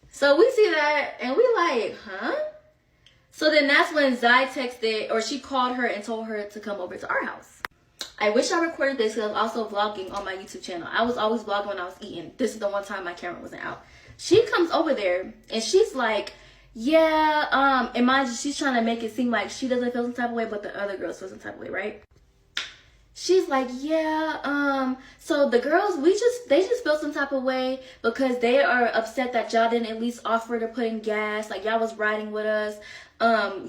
So we see that, and we like, huh? So then that's when Zai texted, or she called her and told her to come over to our house. I wish I recorded this because I was also vlogging on my YouTube channel. I was always vlogging when I was eating. This is the one time my camera wasn't out. She comes over there, and she's like, yeah, and mind you, she's trying to make it seem like she doesn't feel some type of way, but the other girls feel some type of way, right? She's like, yeah, so the girls, they just feel some type of way because they are upset that y'all didn't at least offer to put in gas. Like, y'all was riding with us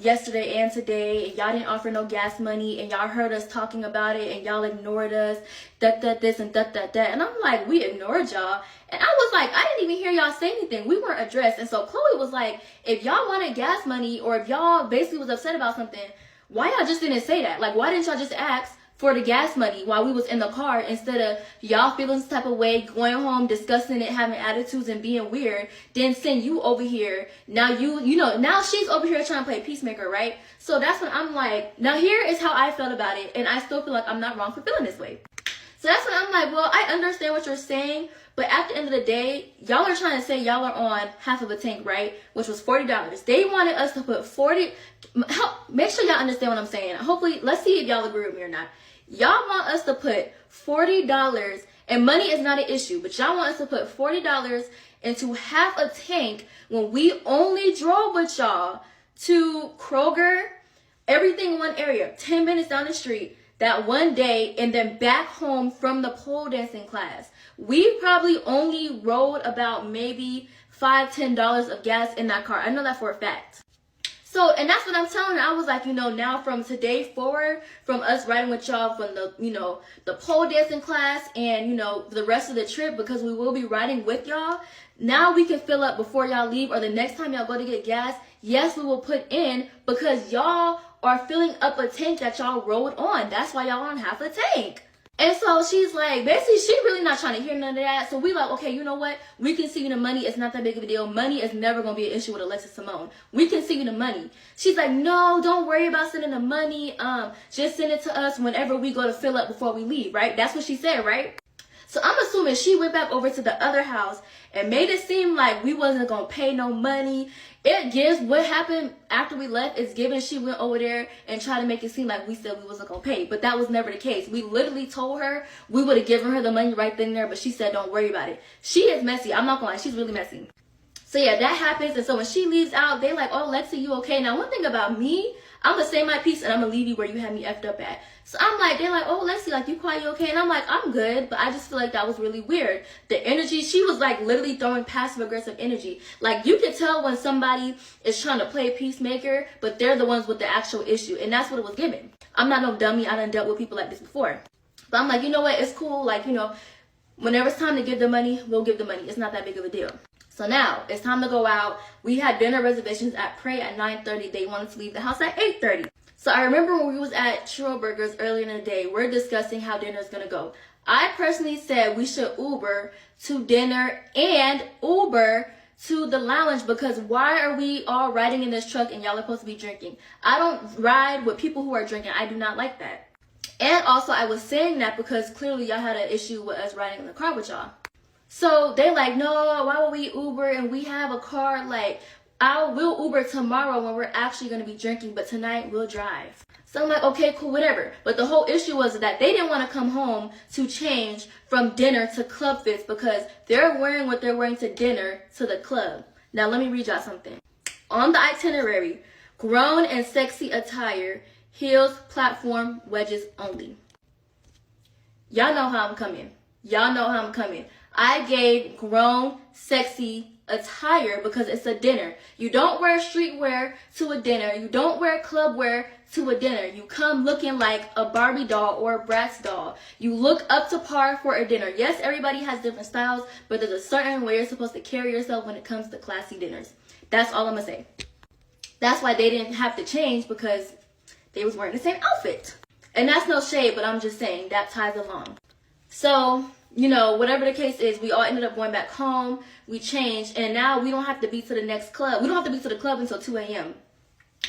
yesterday and today, and y'all didn't offer no gas money, and y'all heard us talking about it, and y'all ignored us, this and that. And I'm like, we ignored y'all. And I was like, I didn't even hear y'all say anything. We weren't addressed. And so Chloe was like, if y'all wanted gas money, or if y'all basically was upset about something, why y'all just didn't say that? Like, why didn't y'all just ask for the gas money while we was in the car instead of y'all feeling some type of way, going home, discussing it, having attitudes and being weird, then send you over here. Now now she's over here trying to play peacemaker, right? So that's when I'm like, now here is how I felt about it, and I still feel like I'm not wrong for feeling this way. So that's when I'm like, well, I understand what you're saying, but at the end of the day, y'all are trying to say y'all are on half of a tank, right? Which was $40. They wanted us to put make sure y'all understand what I'm saying. Hopefully, let's see if y'all agree with me or not. Y'all want us to put $40, and money is not an issue, but y'all want us to put $40 into half a tank when we only drove with y'all to Kroger, everything in one area, 10 minutes down the street, that one day and then back home from the pole dancing class. We probably only rode about maybe $5-10 of gas in that car. I know that for a fact. So, and that's what I'm telling her. I was like, now from today forward, from us riding with y'all from the, the pole dancing class and, the rest of the trip, because we will be riding with y'all, now we can fill up before y'all leave, or the next time y'all go to get gas, yes, we will put in, because y'all are filling up a tank that y'all rode on. That's why y'all on half a tank. And so she's like, basically, she really not trying to hear none of that. So we like, okay, you know what? We can see you the money. It's not that big of a deal. Money is never going to be an issue with Alexis Simone. We can see you the money. She's like, no, don't worry about sending the money. Just send it to us whenever we go to fill up before we leave, right? That's what she said, right? So I'm assuming she went back over to the other house and made it seem like we wasn't going to pay no money. It gives what happened after we left is given she went over there and tried to make it seem like we said we wasn't going to pay. But that was never the case. We literally told her we would have given her the money right then and there, but she said don't worry about it. She is messy. I'm not going to lie. She's really messy. So yeah, that happens. And so when she leaves out, they like, oh, Lexi, you okay? Now, one thing about me, I'm going to say my piece and I'm going to leave you where you had me effed up at. So I'm like, they're like, oh, Lexi, like, you quiet, you okay? And I'm like, I'm good, but I just feel like that was really weird. The energy, she was like literally throwing passive aggressive energy. Like, you can tell when somebody is trying to play peacemaker, but they're the ones with the actual issue. And that's what it was given. I'm not no dummy. I done dealt with people like this before. But I'm like, you know what? It's cool. Like, whenever it's time to give the money, we'll give the money. It's not that big of a deal. So now it's time to go out. We had dinner reservations at Prey at 9:30. They wanted to leave the house at 8:30. So I remember when we was at Churro Burgers earlier in the day, we're discussing how dinner is going to go. I personally said we should Uber to dinner and Uber to the lounge, because why are we all riding in this truck and y'all are supposed to be drinking? I don't ride with people who are drinking. I do not like that. And also I was saying that because clearly y'all had an issue with us riding in the car with y'all. So they like, no, why would we Uber and we have a car? Like, we'll Uber tomorrow when we're actually going to be drinking, but tonight we'll drive. So I'm like, okay, cool, whatever. But the whole issue was that they didn't want to come home to change from dinner to club fits because they're wearing what they're wearing to dinner to the club. Now, let me read y'all something. On the itinerary, grown and sexy attire, heels, platform, wedges only. Y'all know how I'm coming. Y'all know how I'm coming. I gave grown, sexy attire because it's a dinner. You don't wear streetwear to a dinner. You don't wear club wear to a dinner. You come looking like a Barbie doll or a Bratz doll. You look up to par for a dinner. Yes, everybody has different styles, but there's a certain way you're supposed to carry yourself when it comes to classy dinners. That's all I'm gonna say. That's why they didn't have to change, because they was wearing the same outfit. And that's no shade, but I'm just saying that ties along. So, whatever the case is, we all ended up going back home. We changed, and now we don't have to be to the next club. We don't have to be to the club until 2 a.m.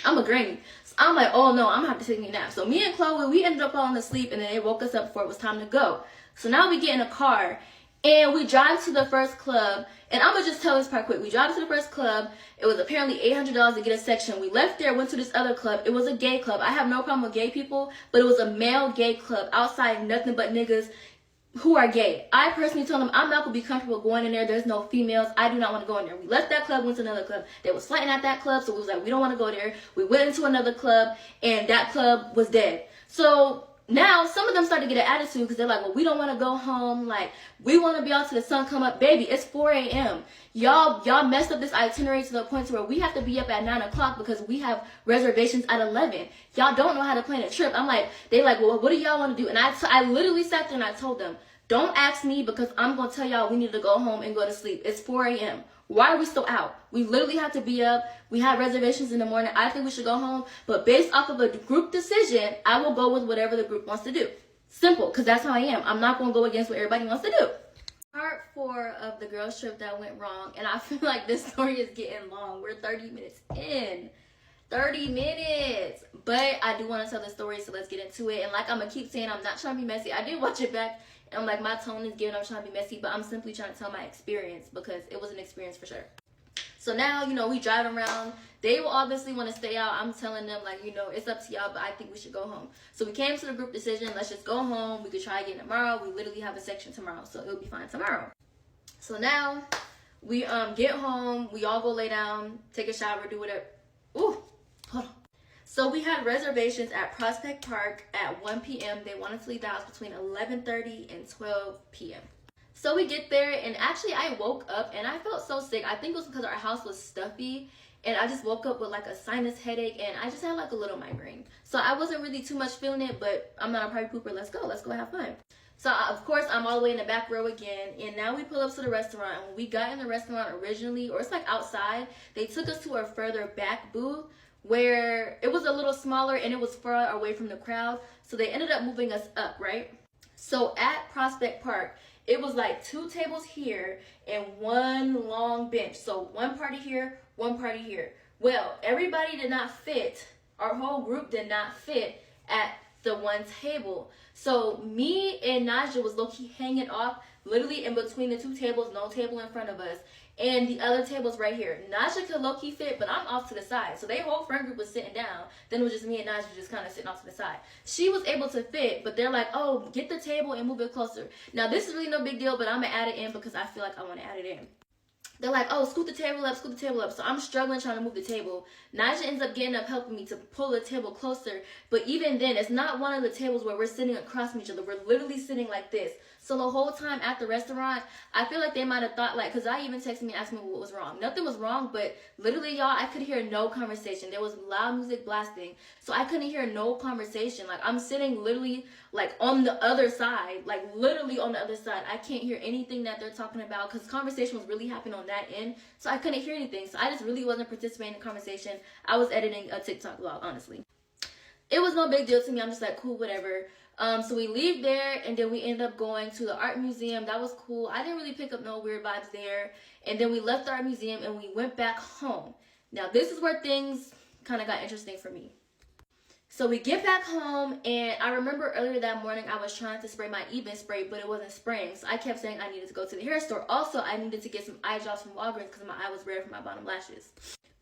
I'm a granny. So I'm like, oh no, I'm gonna have to take me a nap. So me and Chloe, we ended up falling asleep, and then they woke us up before it was time to go. So now we get in a car, and we drive to the first club. And I'm gonna just tell this part quick. We drive to the first club. It was apparently $800 to get a section. We left there, went to this other club. It was a gay club. I have no problem with gay people, but it was a male gay club. Outside, nothing but niggas who are gay. I personally told them I'm not gonna be comfortable going in there. There's no females. I do not want to go in there. We left that club, went to another club. They was fighting at that club, so we was like, we don't want to go there. We went into another club, and that club was dead. So now some of them started to get an attitude because they're like, well, we don't want to go home. Like, we want to be out till the sun come up. Baby, it's 4 a.m. Y'all messed up this itinerary to the point to where we have to be up at 9 o'clock because we have reservations at 11. Y'all don't know how to plan a trip. I'm like, they like, well, what do y'all want to do? And I literally sat there and I told them, don't ask me, because I'm going to tell y'all we need to go home and go to sleep. It's 4 a.m. Why are we still out? We literally have to be up. We have reservations in the morning. I think we should go home. But based off of a group decision, I will go with whatever the group wants to do. Simple, because that's how I am. I'm not going to go against what everybody wants to do. Part 4 of the girls trip that went wrong. And I feel like this story is getting long. We're 30 minutes in. 30 minutes. But I do want to tell the story, so let's get into it. And like I'm going to keep saying, I'm not trying to be messy. I did watch it back. And I'm like, my tone is given, I'm trying to be messy, but I'm simply trying to tell my experience because it was an experience for sure. So now, we drive around. They will obviously want to stay out. I'm telling them, like, it's up to y'all, but I think we should go home. So we came to the group decision, let's just go home. We could try again tomorrow. We literally have a section tomorrow, so it'll be fine tomorrow. So now we get home. We all go lay down, take a shower, do whatever. Ooh, hold on. So we had reservations at Prospect Park at 1 p.m. They wanted to leave the house between 11:30 and 12 p.m. So we get there, and actually I woke up and I felt so sick. I think it was because our house was stuffy, and I just woke up with like a sinus headache, and I just had like a little migraine. So I wasn't really too much feeling it, but I'm not a party pooper. Let's go have fun. So of course I'm all the way in the back row again, and now we pull up to the restaurant. And when we got in the restaurant originally, or it's like outside, they took us to a further back booth where it was a little smaller and it was far away from the crowd. So they ended up moving us up, right? So at Prospect Park, it was like 2 tables here and 1 long bench. So 1 party here, 1 party here. Well, everybody did not fit. Our whole group did not fit at the 1 table. So me and Naja was low-key hanging off, literally in between the 2 tables, no table in front of us. And the other table's right here. Naja could low-key fit, but I'm off to the side. So their whole friend group was sitting down. Then it was just me and Naja just kind of sitting off to the side. She was able to fit, but they're like, oh, get the table and move it closer. Now, this is really no big deal, but I'm going to add it in because I feel like I want to add it in. They're like, oh, scoot the table up, scoot the table up. So I'm struggling trying to move the table. Naja ends up getting up helping me to pull the table closer. But even then, it's not one of the tables where we're sitting across from each other. We're literally sitting like this. So the whole time at the restaurant, I feel like they might have thought, like, because I even texted me and asked me what was wrong. Nothing was wrong, but literally, y'all, I could hear no conversation. There was loud music blasting, so I couldn't hear no conversation. Like, I'm sitting literally, like, on the other side, like, literally on the other side. I can't hear anything that they're talking about because conversation was really happening on that end, so I couldn't hear anything. So I just really wasn't participating in conversation. I was editing a TikTok vlog, honestly. It was no big deal to me. I'm just like, cool, whatever. So we leave there, and then we end up going to the art museum. That was cool. I didn't really pick up no weird vibes there. And then we left the art museum, and we went back home. Now, this is where things kind of got interesting for me. So we get back home, and I remember earlier that morning I was trying to spray my Even spray, but it wasn't spraying. So I kept saying I needed to go to the hair store. Also, I needed to get some eye drops from Walgreens because my eye was red from my bottom lashes.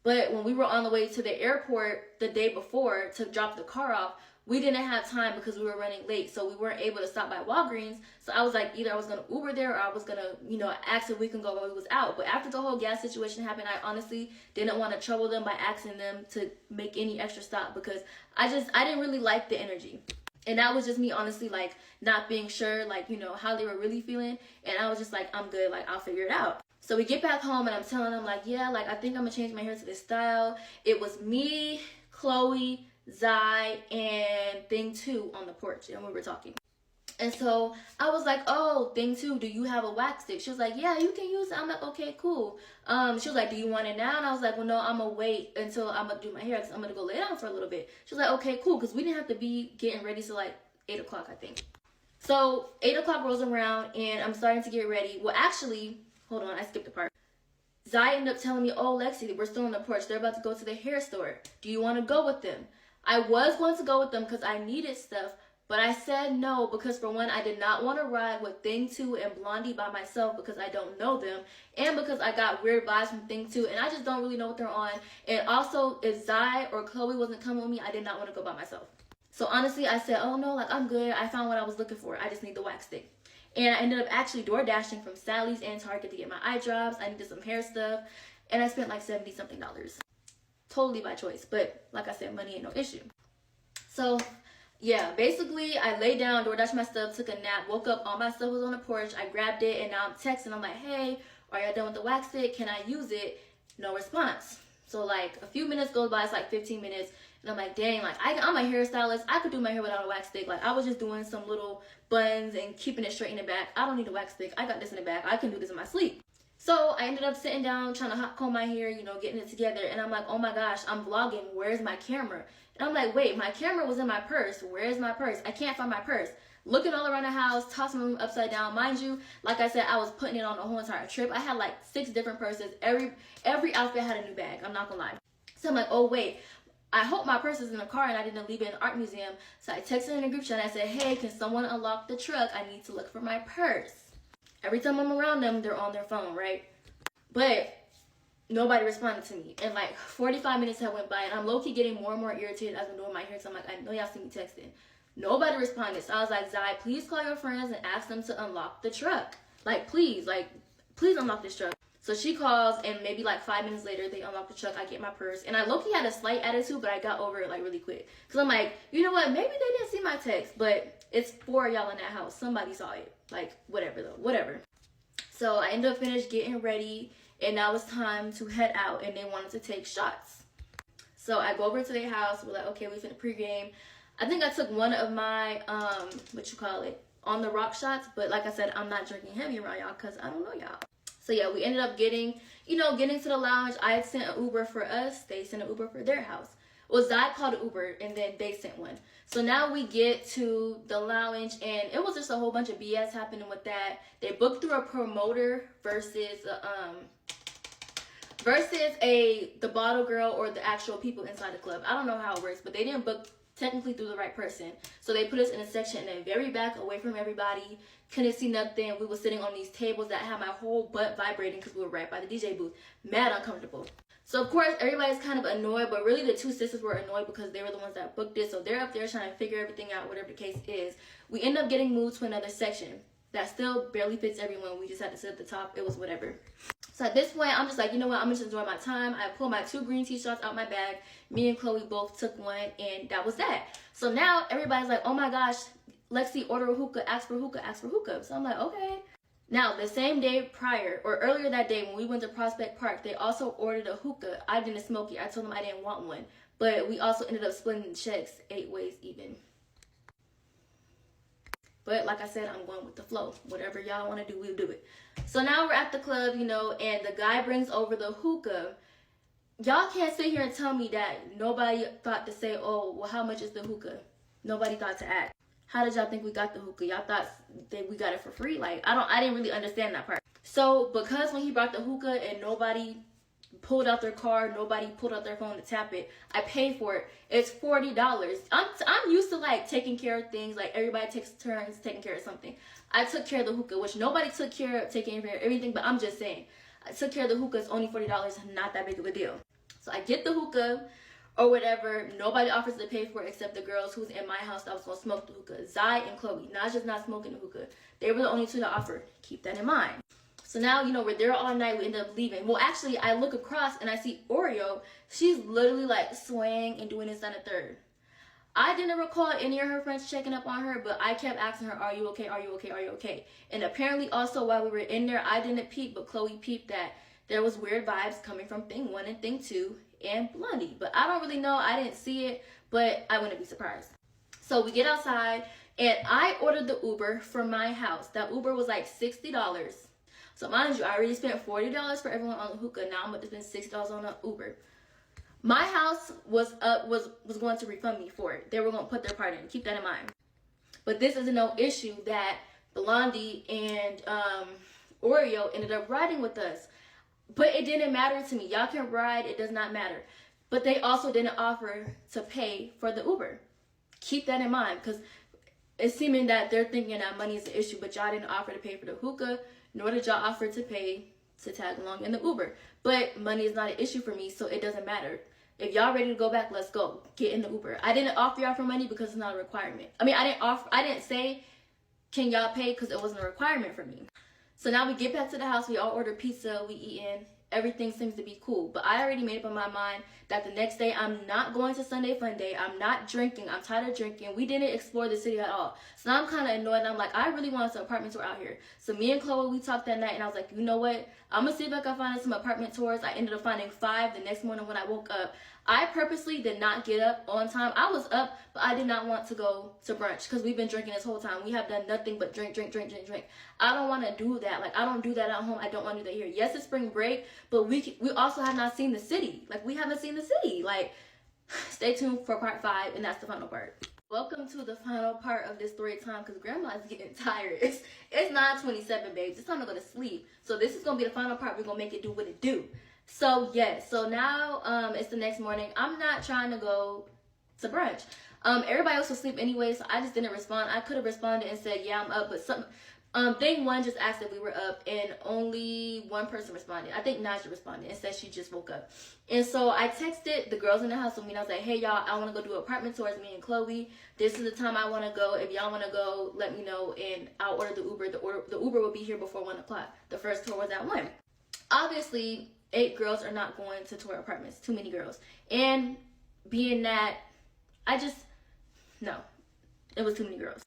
But when we were on the way to the airport the day before to drop the car off, we didn't have time because we were running late, so we weren't able to stop by Walgreens. So I was like, either I was going to Uber there or I was going to, ask if we can go while we was out. But after the whole gas situation happened, I honestly didn't want to trouble them by asking them to make any extra stop because I didn't really like the energy. And that was just me, honestly, like, not being sure, like, how they were really feeling. And I was just like, I'm good, like, I'll figure it out. So we get back home, and I'm telling them, like, yeah, like, I think I'm going to change my hair to this style. It was me, Chloe, Zai, and Thing 2 on the porch, and we were talking. And so I was like, oh, Thing 2, do you have a wax stick? She was like, yeah, you can use it. I'm like, okay, cool. She was like, do you want it now? And I was like, well, no, I'm gonna wait until I'm gonna do my hair because I'm gonna go lay down for a little bit. She was like, okay, cool, because we didn't have to be getting ready till like 8 o'clock, I think. So 8 o'clock rolls around, and I'm starting to get ready. Well, actually, hold on, I skipped a part. Zai ended up telling me, oh, Lexi, we're still on the porch. They're about to go to the hair store. Do you want to go with them? I was going to go with them because I needed stuff, but I said no because, for one, I did not want to ride with Thing 2 and Blondie by myself because I don't know them, and because I got weird vibes from Thing 2, and I just don't really know what they're on. And also, if Zai or Chloe wasn't coming with me, I did not want to go by myself. So honestly, I said, oh no, like, I'm good. I found what I was looking for. I just need the wax stick. And I ended up actually door dashing from Sally's and Target to get my eye drops. I needed some hair stuff, and I spent like $70-something. Totally by choice, but like I said, money ain't no issue. So yeah, basically I laid down, DoorDash my stuff, took a nap, woke up, all my stuff was on the porch. I grabbed it, and now I'm texting. I'm like, hey, are y'all done with the wax stick? Can I use it? No response. So like a few minutes goes by, it's like 15 minutes, and I'm like, dang, like I'm a hairstylist. I could do my hair without a wax stick. Like, I was just doing some little buns and keeping it straight in the back. I don't need a wax stick. I got this in the back. I can do this in my sleep. So I ended up sitting down, trying to hot comb my hair, getting it together. And I'm like, oh my gosh, I'm vlogging. Where's my camera? And I'm like, wait, my camera was in my purse. Where's my purse? I can't find my purse. Looking all around the house, tossing them upside down. Mind you, like I said, I was putting it on the whole entire trip. I had like 6 different purses. Every outfit had a new bag. I'm not gonna lie. So I'm like, oh wait, I hope my purse is in the car and I didn't leave it in the art museum. So I texted in a group chat and I said, hey, can someone unlock the truck? I need to look for my purse. Every time I'm around them, they're on their phone, right? But nobody responded to me. And like 45 minutes had went by, and I'm low-key getting more and more irritated as I'm doing my hair. So I'm like, I know y'all see me texting. Nobody responded. So I was like, Zai, please call your friends and ask them to unlock the truck. Like, please unlock this truck. So she calls, and maybe like 5 minutes later, they unlock the truck. I get my purse, and I low-key had a slight attitude, but I got over it like really quick. Cause I'm like, you know what? Maybe they didn't see my text, but it's 4 of y'all in that house. Somebody saw it. Like, whatever though, whatever. So I ended up finished getting ready, and now it's time to head out, and they wanted to take shots. So I go over to their house. We're like, okay, we finna pregame. I think I took one of my on the rock shots, but like I said, I'm not drinking heavy around y'all because I don't know y'all. So yeah, we ended up getting to the lounge. I had sent an Uber for us. They sent an Uber for their house. Well, Zai called an Uber, and then they sent one. So now we get to the lounge, and it was just a whole bunch of BS happening with that. They booked through a promoter versus the bottle girl or the actual people inside the club. I don't know how it works, but they didn't book technically through the right person. So they put us in a section in the very back, away from everybody. Couldn't see nothing. We were sitting on these tables that had my whole butt vibrating because we were right by the DJ booth. Mad uncomfortable. So of course everybody's kind of annoyed, but really the two sisters were annoyed because they were the ones that booked it. So they're up there trying to figure everything out, whatever the case is. We end up getting moved to another section that still barely fits everyone. We just had to sit at the top. It was whatever. So at this point, I'm just like, you know what? I'm just enjoying my time. I pulled my 2 green tea shots out my bag. Me and Chloe both took one, and that was that. So now everybody's like, oh my gosh, Lexi, order a hookah, ask for hookah, ask for hookah. So I'm like, okay. Now, the same day prior, or earlier that day when we went to Prospect Park, they also ordered a hookah. I didn't smoke it. I told them I didn't want one. But we also ended up splitting the checks 8 ways even. But like I said, I'm going with the flow. Whatever y'all want to do, we'll do it. So now we're at the club, and the guy brings over the hookah. Y'all can't sit here and tell me that nobody thought to say, oh, well, how much is the hookah? Nobody thought to ask. How did y'all think we got the hookah? Y'all thought that we got it for free? Like, I didn't really understand that part. So because when he brought the hookah and nobody pulled out their card, nobody pulled out their phone to tap it, I paid for it. It's $40. I'm used to like taking care of things, like everybody takes turns taking care of something. I took care of the hookah, which nobody took care of taking care of everything, but I'm just saying, I took care of the hookah. It's only $40, not that big of a deal. So I get the hookah or whatever. Nobody offers to pay for it except the girls who's in my house that was gonna smoke the hookah. Zai and Chloe. Naja's not smoking the hookah. They were the only 2 that offered. Keep that in mind. So now, we're there all night. We end up leaving. Well, actually, I look across and I see Oreo. She's literally like swaying and doing this and a third. I didn't recall any of her friends checking up on her, but I kept asking her, are you okay? Are you okay? Are you okay? And apparently also while we were in there, I didn't peep, but Chloe peeped that there was weird vibes coming from thing 1 and thing 2 and Blondie. But I don't really know. I didn't see it, but I wouldn't be surprised. So we get outside, and I ordered the Uber from my house. That Uber was like $60. So mind you, I already spent $40 for everyone on the hookah. Now I'm going to spend $60 on the Uber. My house was going to refund me for it. They were going to put their part in. Keep that in mind. But this is no issue that Blondie and Oreo ended up riding with us. But it didn't matter to me. Y'all can ride. It does not matter. But they also didn't offer to pay for the Uber. Keep that in mind, because it's seeming that they're thinking that money is an issue, but y'all didn't offer to pay for the hookah, nor did y'all offer to pay to tag along in the Uber. But money is not an issue for me, so it doesn't matter. If y'all ready to go back, let's go. Get in the Uber. I didn't offer y'all for money because it's not a requirement. I mean, I didn't say, can y'all pay, because it wasn't a requirement for me. So now we get back to the house. We all order pizza. We eat in. Everything seems to be cool. But I already made up in my mind that the next day I'm not going to Sunday Fun Day. I'm not drinking. I'm tired of drinking. We didn't explore the city at all. So now I'm kind of annoyed. I'm like, I really want some apartment tour out here. So me and Chloe, we talked that night, and I was like, you know what? I'm going to see if I can find some apartment tours. I ended up finding 5 the next morning when I woke up. I purposely did not get up on time. I was up, but I did not want to go to brunch because we've been drinking this whole time. We have done nothing but drink. I don't want to do that. Like, I don't do that at home. I don't want to do that here. Yes, it's spring break, but we also have not seen the city. Like, we haven't seen the city. Like, stay tuned for part 5, and that's the final part. Welcome to the final part of this story time, because grandma is getting tired. It's 9:27, babes. It's time to go to sleep. So this is going to be the final part. We're going to make it do what it do. So yes, so now it's the next morning. I'm not trying to go to brunch. Everybody else was asleep anyway, so I just didn't respond. I could have responded and said, yeah, I'm up, but thing 1 just asked if we were up, and only 1 person responded. I think Naja responded and said she just woke up. And so I texted the girls in the house with me, and I was like, hey y'all, I want to go do apartment tours, me and Chloe. This is the time I want to go. If y'all want to go, let me know, and I'll order the Uber. The Uber will be here before 1 o'clock. The first tour was at 1. obviously 8 girls are not going to tour apartments, too many girls. And being that, no, it was too many girls.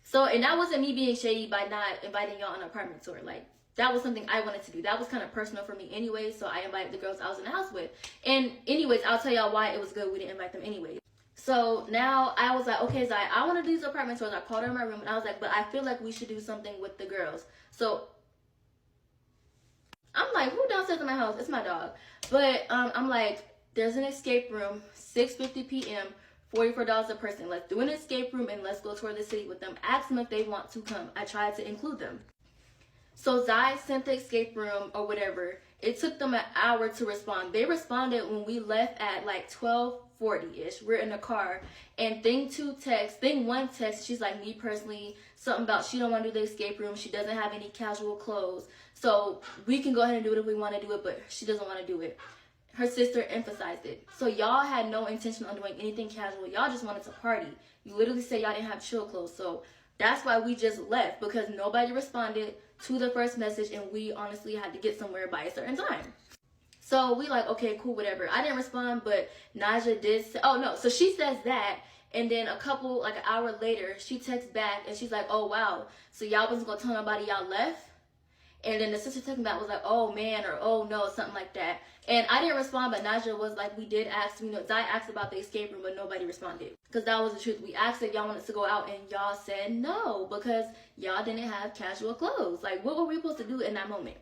So, and that wasn't me being shady by not inviting y'all on an apartment tour. Like, that was something I wanted to do. That was kind of personal for me anyway, so I invited the girls I was in the house with. And anyways, I'll tell y'all why it was good we didn't invite them anyways. So now I was like, okay, Zai, I want to do these apartment tours. I called her in my room and I was like, but I feel like we should do something with the girls. So I'm like, who downstairs in my house? It's my dog. But I'm like, there's an escape room, 6:50 p.m., $44 a person. Let's do an escape room and let's go tour the city with them. Ask them if they want to come. I tried to include them. So Zai sent the escape room or whatever. It took them an hour to respond. They responded when we left at like 12:40-ish. We're in the car. And thing one text, she's like, me personally, something about she don't want to do the escape room. She doesn't have any casual clothes. So we can go ahead and do it if we want to do it, but she doesn't want to do it. Her sister emphasized it. So y'all had no intention on doing anything casual. Y'all just wanted to party. You literally said y'all didn't have chill clothes. So that's why we just left, because nobody responded to the first message and we honestly had to get somewhere by a certain time. So we like, okay, cool, whatever. I didn't respond, but Naja did say, oh no, so she says that, and then an hour later, she texts back and she's like, oh wow, so y'all wasn't gonna tell nobody y'all left? And then the sister texting back was like, oh man, or oh no, something like that. And I didn't respond, but Naja was like, we did ask, Zai asked about the escape room, but nobody responded. Because that was the truth. We asked if y'all wanted to go out, and y'all said no, because y'all didn't have casual clothes. Like, what were we supposed to do in that moment?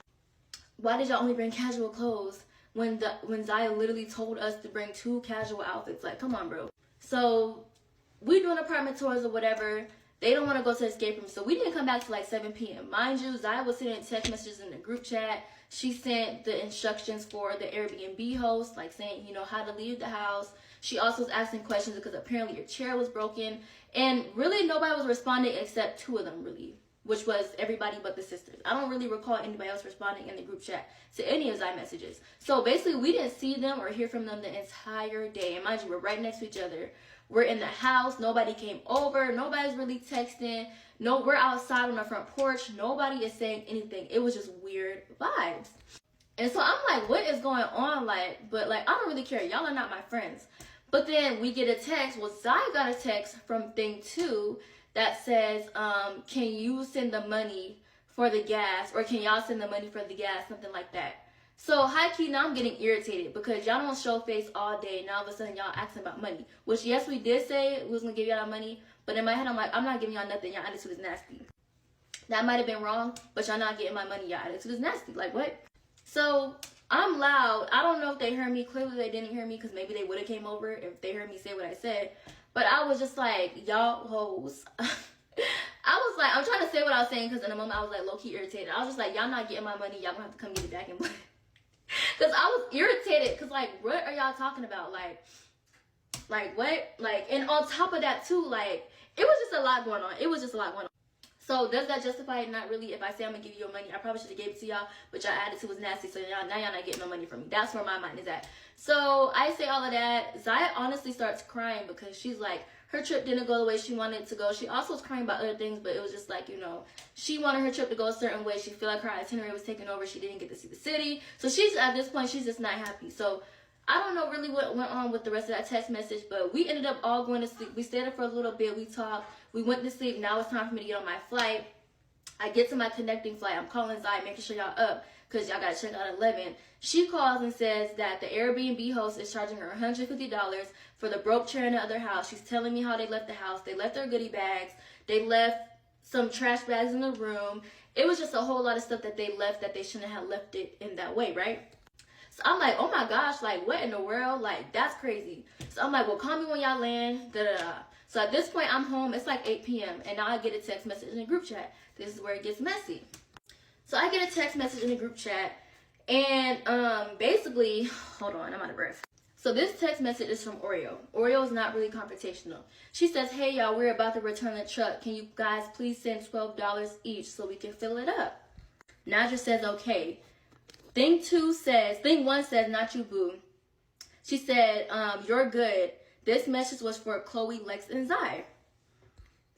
Why did y'all only bring casual clothes when Zaya literally told us to bring 2 casual outfits? Like, come on, bro. So we doing apartment tours or whatever. They don't want to go to the escape room, so we didn't come back to like 7 p.m. Mind you, Zaya was sending text messages in the group chat. She sent the instructions for the Airbnb host, like saying, how to leave the house. She also was asking questions because apparently your chair was broken. And really nobody was responding except 2 of them, really, which was everybody but the sisters. I don't really recall anybody else responding in the group chat to any of Zai messages. So basically, we didn't see them or hear from them the entire day. And mind you, we're right next to each other. We're in the house. Nobody came over. Nobody's really texting. No, we're outside on the front porch. Nobody is saying anything. It was just weird vibes. And so I'm like, what is going on? But I don't really care. Y'all are not my friends. But then we get a text. Well, Zai got a text from thing 2 that says, can you send the money for the gas? Or can y'all send the money for the gas? Something like that. So, high-key, now I'm getting irritated because y'all don't show face all day. Now, all of a sudden, y'all asking about money. Which, yes, we did say we was going to give y'all that money. But in my head, I'm like, I'm not giving y'all nothing. Y'all attitude is nasty. That might have been wrong, but y'all not getting my money. Y'all attitude is nasty. Like, what? So, I'm loud. I don't know if they heard me. Clearly, they didn't hear me because maybe they would have came over if they heard me say what I said. But I was just like, y'all hoes. I was like, I'm trying to say what I was saying because in a moment, I was like low-key irritated. I was just like, y'all not getting my money. Y'all going to have to come get it back in blood. Because I was irritated. Because, what are y'all talking about? Like, what? And on top of that, too, it was just a lot going on. It was just a lot going on. So, does that justify it? Not really. If I say I'm going to give you your money, I probably should have gave it to y'all. But y'all attitude was nasty. So, now y'all not getting no money from me. That's where my mind is at. So, I say all of that. Zaya honestly starts crying because she's like, her trip didn't go the way she wanted it to go. She also was crying about other things, but it was just she wanted her trip to go a certain way. She feel like her itinerary was taken over. She didn't get to see the city. So she's, at this point, she's just not happy. So I don't know really what went on with the rest of that text message, but we ended up all going to sleep. We stayed up for a little bit. We talked. We went to sleep. Now it's time for me to get on my flight. I get to my connecting flight. I'm calling Zai, making sure y'all up because y'all got to check out at 11. She calls and says that the Airbnb host is charging her $150 for the broke chair in the other house. She's telling me how they left the house. They left their goodie bags. They left some trash bags in the room. It was just a whole lot of stuff that they left that they shouldn't have left it in that way, right? So I'm like, oh my gosh, what in the world? That's crazy. So I'm like, well, call me when y'all land. So at this point, I'm home. It's 8 p.m. And now I get a text message in the group chat. This is where it gets messy. So I get a text message in the group chat. And basically, hold on, I'm out of breath. So this text message is from Oreo. Oreo is not really confrontational. She says, hey y'all, we're about to return the truck. Can you guys please send $12 each so we can fill it up? Naja says, okay. Thing 1 says, not you, boo. She said, you're good. This message was for Chloe, Lex, and Zai.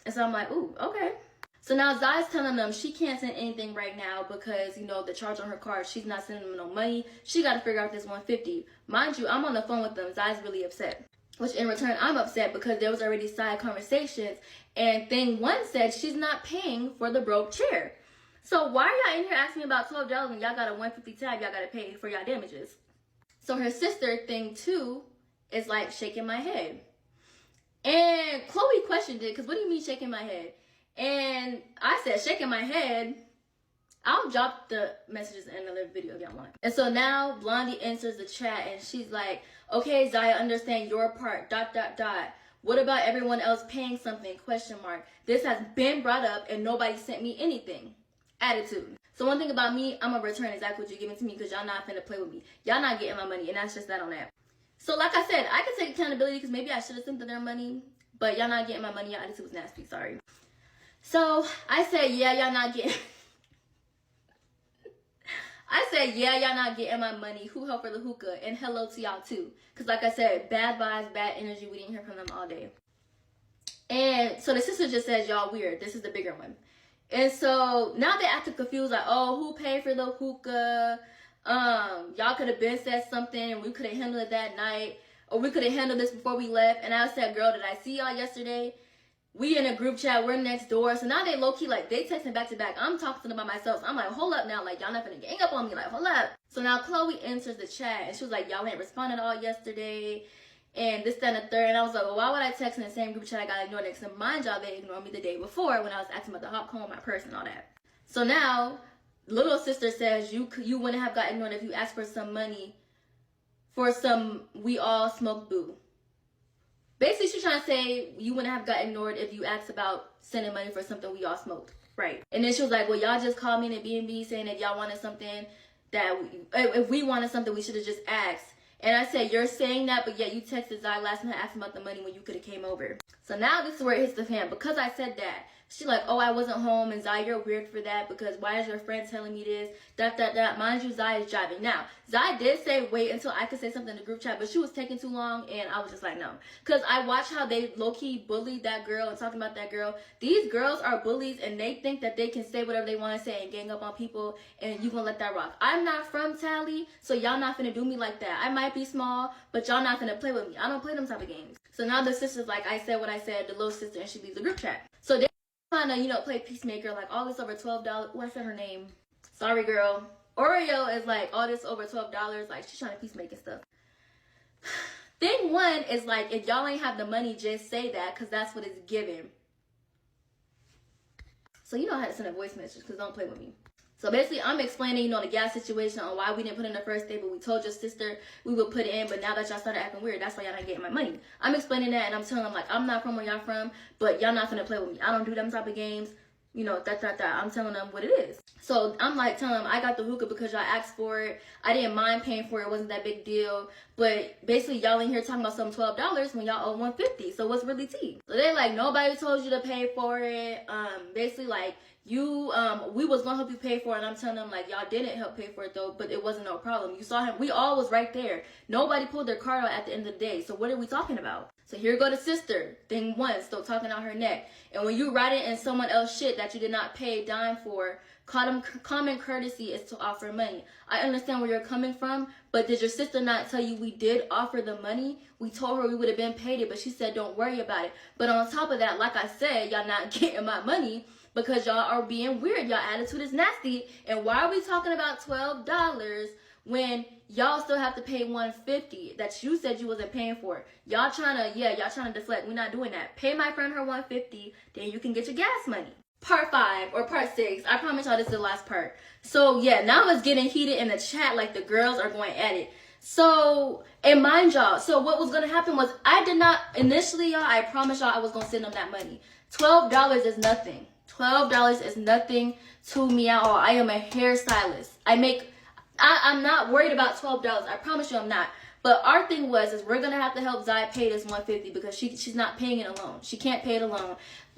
And so I'm like, ooh, okay. So now Zai's telling them she can't send anything right now because, you know, the charge on her card, she's not sending them no money. She got to figure out this $150. Mind you, I'm on the phone with them. Zai's really upset. Which in return, I'm upset because there was already side conversations. And thing one said she's not paying for the broke chair. So why are y'all in here asking me about $12 when y'all got a $150 tab y'all got to pay for y'all damages? So her sister, thing two, is like shaking my head. And Chloe questioned it because what do you mean shaking my head? And I said, shaking my head. I'll drop the messages in another video if y'all want. And so now Blondie enters the chat and she's like, okay, Zaya, understand your part, ... What about everyone else paying something, ? This has been brought up and nobody sent me anything. Attitude. So one thing about me, I'm going to return exactly what you're giving to me because y'all not finna play with me. Y'all not getting my money and that's just that on that. So like I said, I can take accountability because maybe I should have sent them their money, but y'all not getting my money. Y'all attitude was nasty, sorry. So I said, yeah, y'all not getting... I said, yeah, y'all not getting my money. Who helped for the hookah? And hello to y'all too. Because like I said, bad vibes, bad energy. We didn't hear from them all day. And so the sister just says, y'all weird. This is the bigger one. And so now they acting confused. Like, oh, who paid for the hookah? Y'all could have been said something and we could have handled it that night. Or we could have handled this before we left. And I said, girl, did I see y'all yesterday? We in a group chat, we're next door. So now they low-key, like, they texting back to back. I'm talking to them by myself. So I'm like, hold up now. Like, y'all not finna gang up on me. Like, hold up. So now Chloe enters the chat. And she was like, y'all ain't responded all yesterday. And this, that, and the third. And I was like, well, why would I text in the same group chat I got ignored next? And mind y'all, they ignored me the day before when I was asking about the hot comb, my purse, and all that. So now, little sister says, you wouldn't have got ignored if you asked for some money for some we all smoke boo. Basically, she's trying to say you wouldn't have got ignored if you asked about sending money for something we all smoked. Right. And then she was like, well, y'all just called me in a B&B saying that y'all wanted something that if we wanted something, we should have just asked. And I said, you're saying that, but yet you texted Zai last night asking about the money when you could have came over. So now this is where it hits the fan. Because I said that, she like, oh, I wasn't home. And Zai, you're weird for that because why is your friend telling me this? ... Mind you, Zai is driving. Now, Zai did say wait until I could say something in the group chat, but she was taking too long. And I was just like, no. Because I watched how they low-key bullied that girl and talking about that girl. These girls are bullies and they think that they can say whatever they want to say and gang up on people. And you gonna let that rock. I'm not from Tally, so y'all not finna do me like that. I might be small, but y'all not finna play with me. I don't play them type of games. So now the sister's like, I said what I said, the little sister, and she leaves the group chat. So they trying to, you know, play peacemaker, like all this over $12. Oh, I said her name. Sorry, girl. Oreo is like all this over $12. Like she's trying to peacemake and stuff. Thing one is like, if y'all ain't have the money, just say that, because that's what it's given. So you know how to send a voice message, because don't play with me. So basically, I'm explaining, you know, the gas situation on why we didn't put in the first day, but we told your sister we would put it in, but now that y'all started acting weird, that's why y'all not getting my money. I'm explaining that, and I'm telling them, like, I'm not from where y'all from, but y'all not finna play with me. I don't do them type of games, you know, I'm telling them what it is. So I'm like telling them, I got the hookah because y'all asked for it. I didn't mind paying for it. It wasn't that big deal. But basically, y'all in here talking about some $12 when y'all owe $150. So what's really tea? So they're like, nobody told you to pay for it. Basically, like, we was gonna help you pay for it, and I'm telling them, like, y'all didn't help pay for it though, but it wasn't no problem. You saw him, we all was right there. Nobody pulled their card out at the end of the day. So what are we talking about? So here go the sister, thing one, still talking out her neck. And when you write it in someone else's shit that you did not pay a dime for, common courtesy is to offer money. I understand where you're coming from, but did your sister not tell you we did offer the money? We told her we would have been paid it, but she said don't worry about it. But on top of that, like I said, y'all not getting my money because y'all are being weird. Y'all attitude is nasty. And why are we talking about $12 when y'all still have to pay $150 that you said you wasn't paying for? Y'all trying to deflect. We're not doing that. Pay my friend her $150, then you can get your gas money. Part 5 or part 6. I promise y'all this is the last part. So yeah, now it's getting heated in the chat, like the girls are going at it. So, and mind y'all, so what was gonna happen was I did not initially, y'all, I promise y'all I was gonna send them that money. $12 is nothing. $12 is nothing to me at all. I am a hairstylist. I'm not worried about $12. I promise you I'm not. But our thing is we're gonna have to help Zai pay this $150 because she's not paying it alone. She can't pay it alone.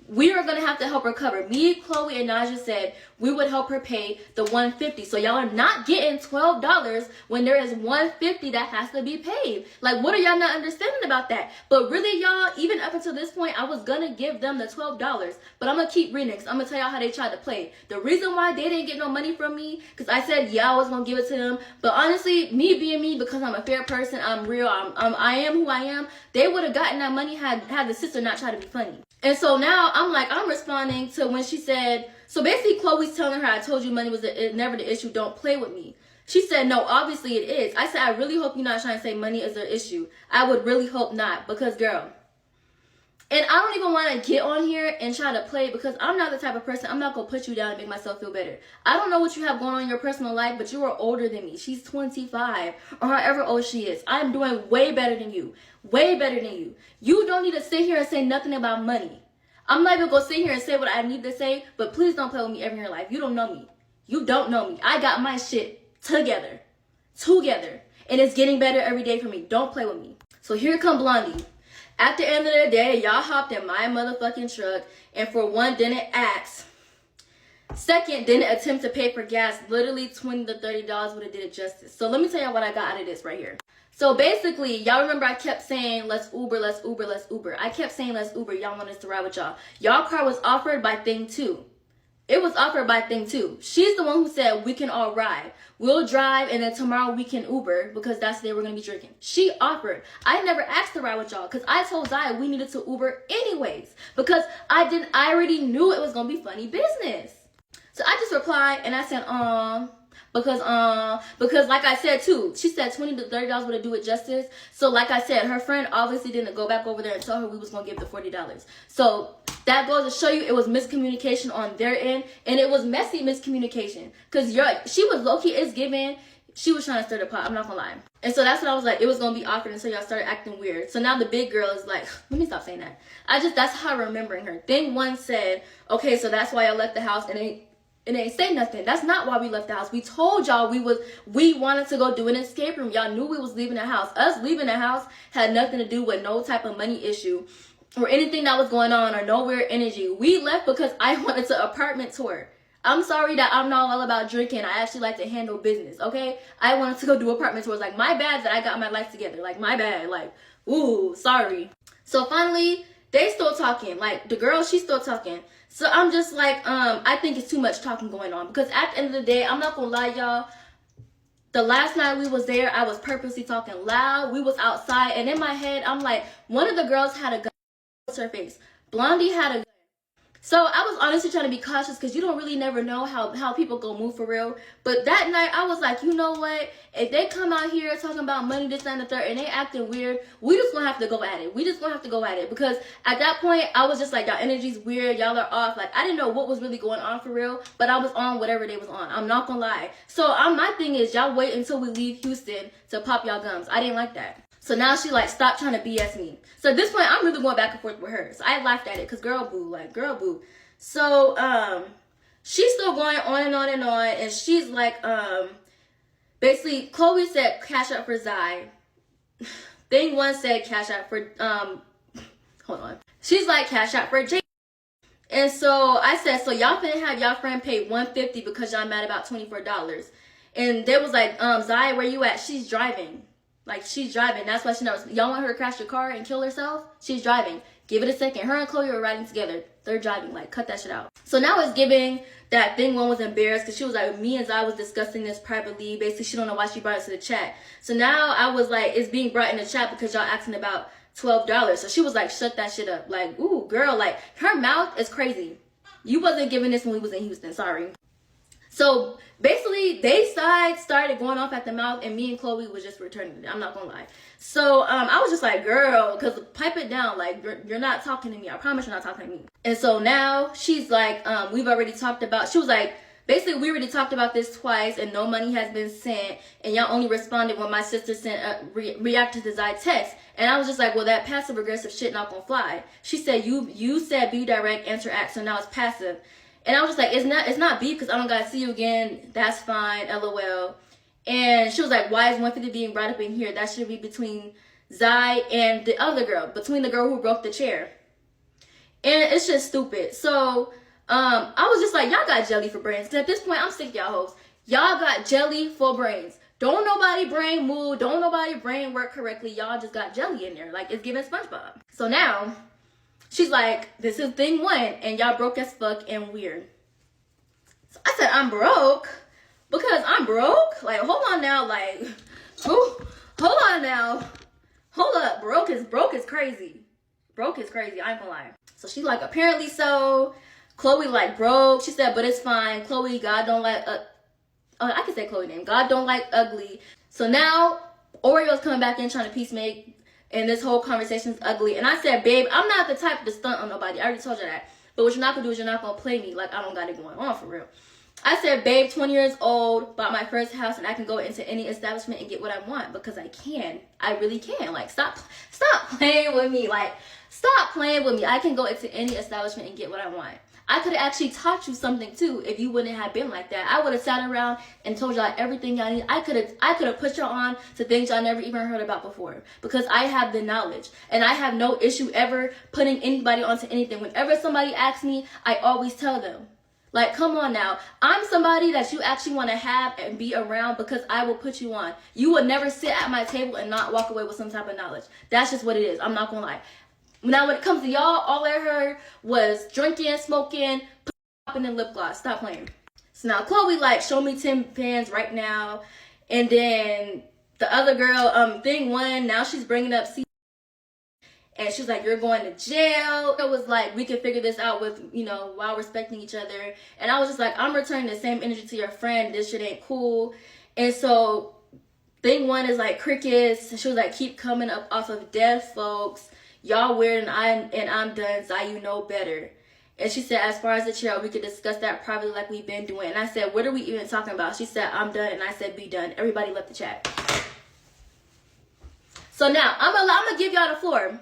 we are gonna have to help her cover. Me, Chloe, and Naja said we would help her pay the $150. So y'all are not getting $12 when there is $150 that has to be paid. Like, what are y'all not understanding about that? But really, y'all, even up until this point, I was gonna give them the $12. But I'm gonna keep reading it, 'cause I'm gonna tell y'all how they tried to play. The reason why they didn't get no money from me, because I said, yeah, I was gonna give it to them. But honestly, me being me, because I'm a fair person, I'm real, I am who I am, they would have gotten that money had the sister not tried to be funny. And so now I'm responding to when she said, so basically Chloe's telling her, I told you money was never the issue, don't play with me. She said, no, obviously it is. I said, I really hope you're not trying to say money is the issue. I would really hope not, because girl, and I don't even want to get on here and try to play, because I'm not the type of person, I'm not going to put you down and make myself feel better. I don't know what you have going on in your personal life, but you are older than me. She's 25 or however old she is. I'm doing way better than you. Way better than you. You don't need to sit here and say nothing about money. I'm not even going to sit here and say what I need to say, but please don't play with me ever in your life. You don't know me. You don't know me. I got my shit together. And it's getting better every day for me. Don't play with me. So here come Blondie. At the end of the day, y'all hopped in my motherfucking truck, and for one, didn't ask. Second, didn't attempt to pay for gas. Literally $20 to $30 would have did it justice. So let me tell y'all what I got out of this right here. So basically, y'all remember I kept saying, let's Uber, let's Uber, let's Uber. I kept saying, let's Uber. Y'all want us to ride with y'all. Y'all car was offered by Thing 2. It was offered by Thing 2. She's the one who said, we can all ride. We'll drive, and then tomorrow we can Uber, because that's the day we're going to be drinking. She offered. I never asked to ride with y'all, because I told Zaya we needed to Uber anyways. Because I already knew it was going to be funny business. So I just replied, and I said, because like I said too, she said $20 to $30 would do it justice. So like I said, her friend obviously didn't go back over there and tell her we was gonna give the $40. So that goes to show you it was miscommunication on their end, and it was messy miscommunication. Cause she was low-key, it's given, she was trying to stir the pot, I'm not gonna lie. And so that's what I was like, it was gonna be awkward until y'all started acting weird. So now the big girl is like, let me stop saying that. That's how I'm remembering her. Thing 1 said, okay, so that's why I left the house, and it ain't say nothing. That's not why we left the house. We told y'all we wanted to go do an escape room. Y'all knew we was leaving the house. Us leaving the house had nothing to do with no type of money issue or anything that was going on or no weird energy. We left because I wanted to apartment tour. I'm sorry that I'm not all about drinking. I actually like to handle business, okay? I wanted to go do apartment tours. Like, my bad that I got my life together. Like, my bad. Like, ooh, sorry. So finally, they still talking. Like, the girl, she's still talking. So I'm just like, I think it's too much talking going on. Because at the end of the day, I'm not going to lie, y'all. The last night we was there, I was purposely talking loud. We was outside. And in my head, I'm like, one of the girls had a gun. What's her face? Blondie had a gun. So I was honestly trying to be cautious, because you don't really never know how people go move for real. But that night, I was like, you know what? If they come out here talking about money, this, that, and the third, and they acting weird, we just gonna have to go at it. We just gonna have to go at it. Because at that point, I was just like, y'all energy's weird. Y'all are off. Like, I didn't know what was really going on for real. But I was on whatever they was on. I'm not gonna lie. So my thing is, y'all wait until we leave Houston to pop y'all gums. I didn't like that. So now she like, stop trying to BS me. So at this point, I'm really going back and forth with her. So I laughed at it, because girl boo, like, girl boo. So she's still going on and on and on. And she's like, basically, Chloe said cash out for Zai. Thing 1 said cash out for, hold on. She's like, cash out for Jay. And so I said, so y'all finna have y'all friend pay $150 because y'all mad about $24. And they was like, Zai, where you at? She's driving. Like, she's driving. That's why she knows. Y'all want her to crash your car and kill herself? She's driving. Give it a second. Her and Chloe are riding together. They're driving. Like, cut that shit out. So now it's giving that Thing 1 was embarrassed, because she was like, me and Zai was discussing this privately. Basically, she don't know why she brought it to the chat. So now I was like, it's being brought in the chat because y'all asking about $12. So she was like, shut that shit up. Like, ooh, girl, like, her mouth is crazy. You wasn't giving this when we was in Houston. Sorry. So basically, they started going off at the mouth, and me and Chloe was just returning it. I'm not gonna lie. So I was just like, girl, because pipe it down. Like, you're not talking to me. I promise you're not talking to me. And so now she's like, we've already talked about, she was like, basically, we already talked about this twice, and no money has been sent, and y'all only responded when my sister sent reacted to Zai text. And I was just like, well, that passive aggressive shit not gonna fly. She said, you said be direct, answer act, so now it's passive. And I was just like, it's not beef, because I don't gotta see you again. That's fine, LOL. And she was like, why is 150 being brought up in here? That should be between Zai and the other girl, between the girl who broke the chair. And it's just stupid. So I was just like, y'all got jelly for brains. Because at this point, I'm sick of y'all hoes. Y'all got jelly for brains. Don't nobody brain move. Don't nobody brain work correctly. Y'all just got jelly in there. Like, it's giving SpongeBob. So now, she's like, this is thing one, and y'all broke as fuck and weird. So I said, I'm broke? Because I'm broke? Like, hold on now. Like, hold on now. Hold up. Broke is crazy. Broke is crazy. I ain't gonna lie. So she's like, apparently so. Chloe like broke. She said, but it's fine. Chloe, God don't like... I can say Chloe's name. God don't like ugly. So now, Oreo's coming back in trying to peacemake. And this whole conversation's ugly. And I said, babe, I'm not the type to stunt on nobody. I already told you that. But what you're not gonna do is you're not gonna play me like I don't got it going on for real. I said, babe, 20 years old, bought my first house, and I can go into any establishment and get what I want because I can. I really can. Like, stop playing with me. Like, stop playing with me. I can go into any establishment and get what I want. I could have actually taught you something too if you wouldn't have been like that. I would have sat around and told y'all everything y'all need. I could have put y'all on to things y'all never even heard about before because I have the knowledge and I have no issue ever putting anybody onto anything. Whenever somebody asks me, I always tell them. Like, come on now. I'm somebody that you actually want to have and be around because I will put you on. You would never sit at my table and not walk away with some type of knowledge. That's just what it is. I'm not going to lie. Now, when it comes to y'all, all I heard was drinking, smoking, popping, and lip gloss. Stop playing. So now Chloe, like, show me 10 pans right now. And then the other girl, thing one, now she's bringing up C. And she's like, you're going to jail. It was like, we can figure this out with, you know, while respecting each other. And I was just like, I'm returning the same energy to your friend. This shit ain't cool. And so thing one is like crickets. She was like, keep coming up off of death, folks. Y'all weird and I'm done. Zai, you know better. And she said, as far as the chair, we could discuss that privately like we've been doing. And I said, what are we even talking about? She said, I'm done. And I said, be done. Everybody left the chat. So now, I'm gonna give y'all the floor.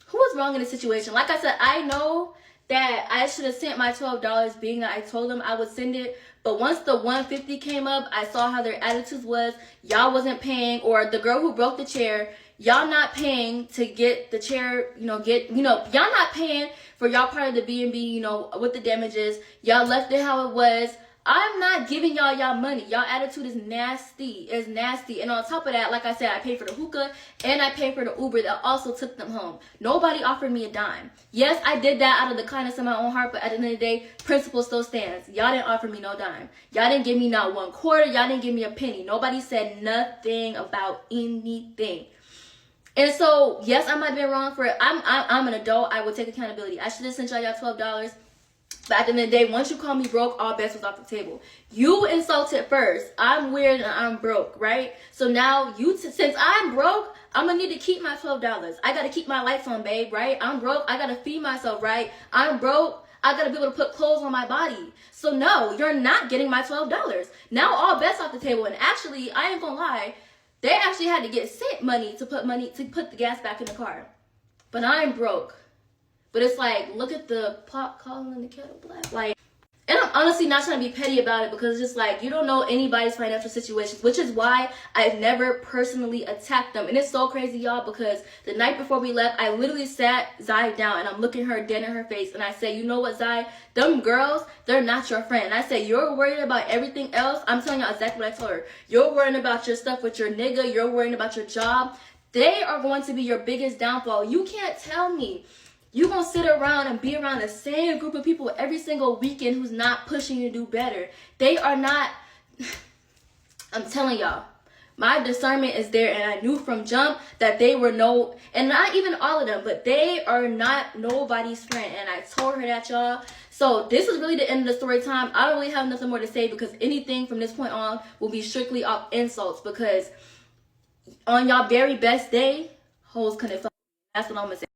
Who was wrong in this situation? Like I said, I know that I should have sent my $12 being that I told them I would send it. But once the $150 came up, I saw how their attitudes was. Y'all wasn't paying, or the girl who broke the chair, y'all not paying to get the chair, y'all not paying for y'all part of the B&B, with the damages. Y'all left it how it was. I'm not giving y'all money. Y'all attitude is nasty. It's nasty. And on top of that, like I said, I paid for the hookah and I paid for the Uber that also took them home. Nobody offered me a dime. Yes, I did that out of the kindness of my own heart, but at the end of the day, principle still stands. Y'all didn't offer me no dime. Y'all didn't give me not one quarter. Y'all didn't give me a penny. Nobody said nothing about anything. And so, yes, I might have been wrong for it. I'm an adult. I will take accountability. I should have sent y'all $12. But at the end of the day, once you call me broke, all bets was off the table. You insulted first. I'm weird and I'm broke, right? So now, since I'm broke, I'm going to need to keep my $12. I got to keep my lights on, babe, right? I'm broke. I got to feed myself, right? I'm broke. I got to be able to put clothes on my body. So no, you're not getting my $12. Now all bets off the table. And actually, I ain't going to lie, they actually had to get sent money to put the gas back in the car. But I'm broke. But it's like, look at the pot calling the kettle black. Like, and I'm honestly not trying to be petty about it because it's just like, you don't know anybody's financial situations, which is why I've never personally attacked them. And it's so crazy, y'all, because the night before we left, I literally sat Zai down and I'm looking her dead in her face. And I say, you know what, Zai? Them girls, they're not your friend. And I say, you're worried about everything else. I'm telling y'all exactly what I told her. You're worrying about your stuff with your nigga. You're worrying about your job. They are going to be your biggest downfall. You can't tell me you're going to sit around and be around the same group of people every single weekend who's not pushing you to do better. They are not. I'm telling y'all, my discernment is there, and I knew from jump that they were and not even all of them, but they are not nobody's friend. And I told her that, y'all. So this is really the end of the story time. I don't really have nothing more to say because anything from this point on will be strictly off insults, because on y'all very best day, hoes couldn't fuck. That's what I'm going to say.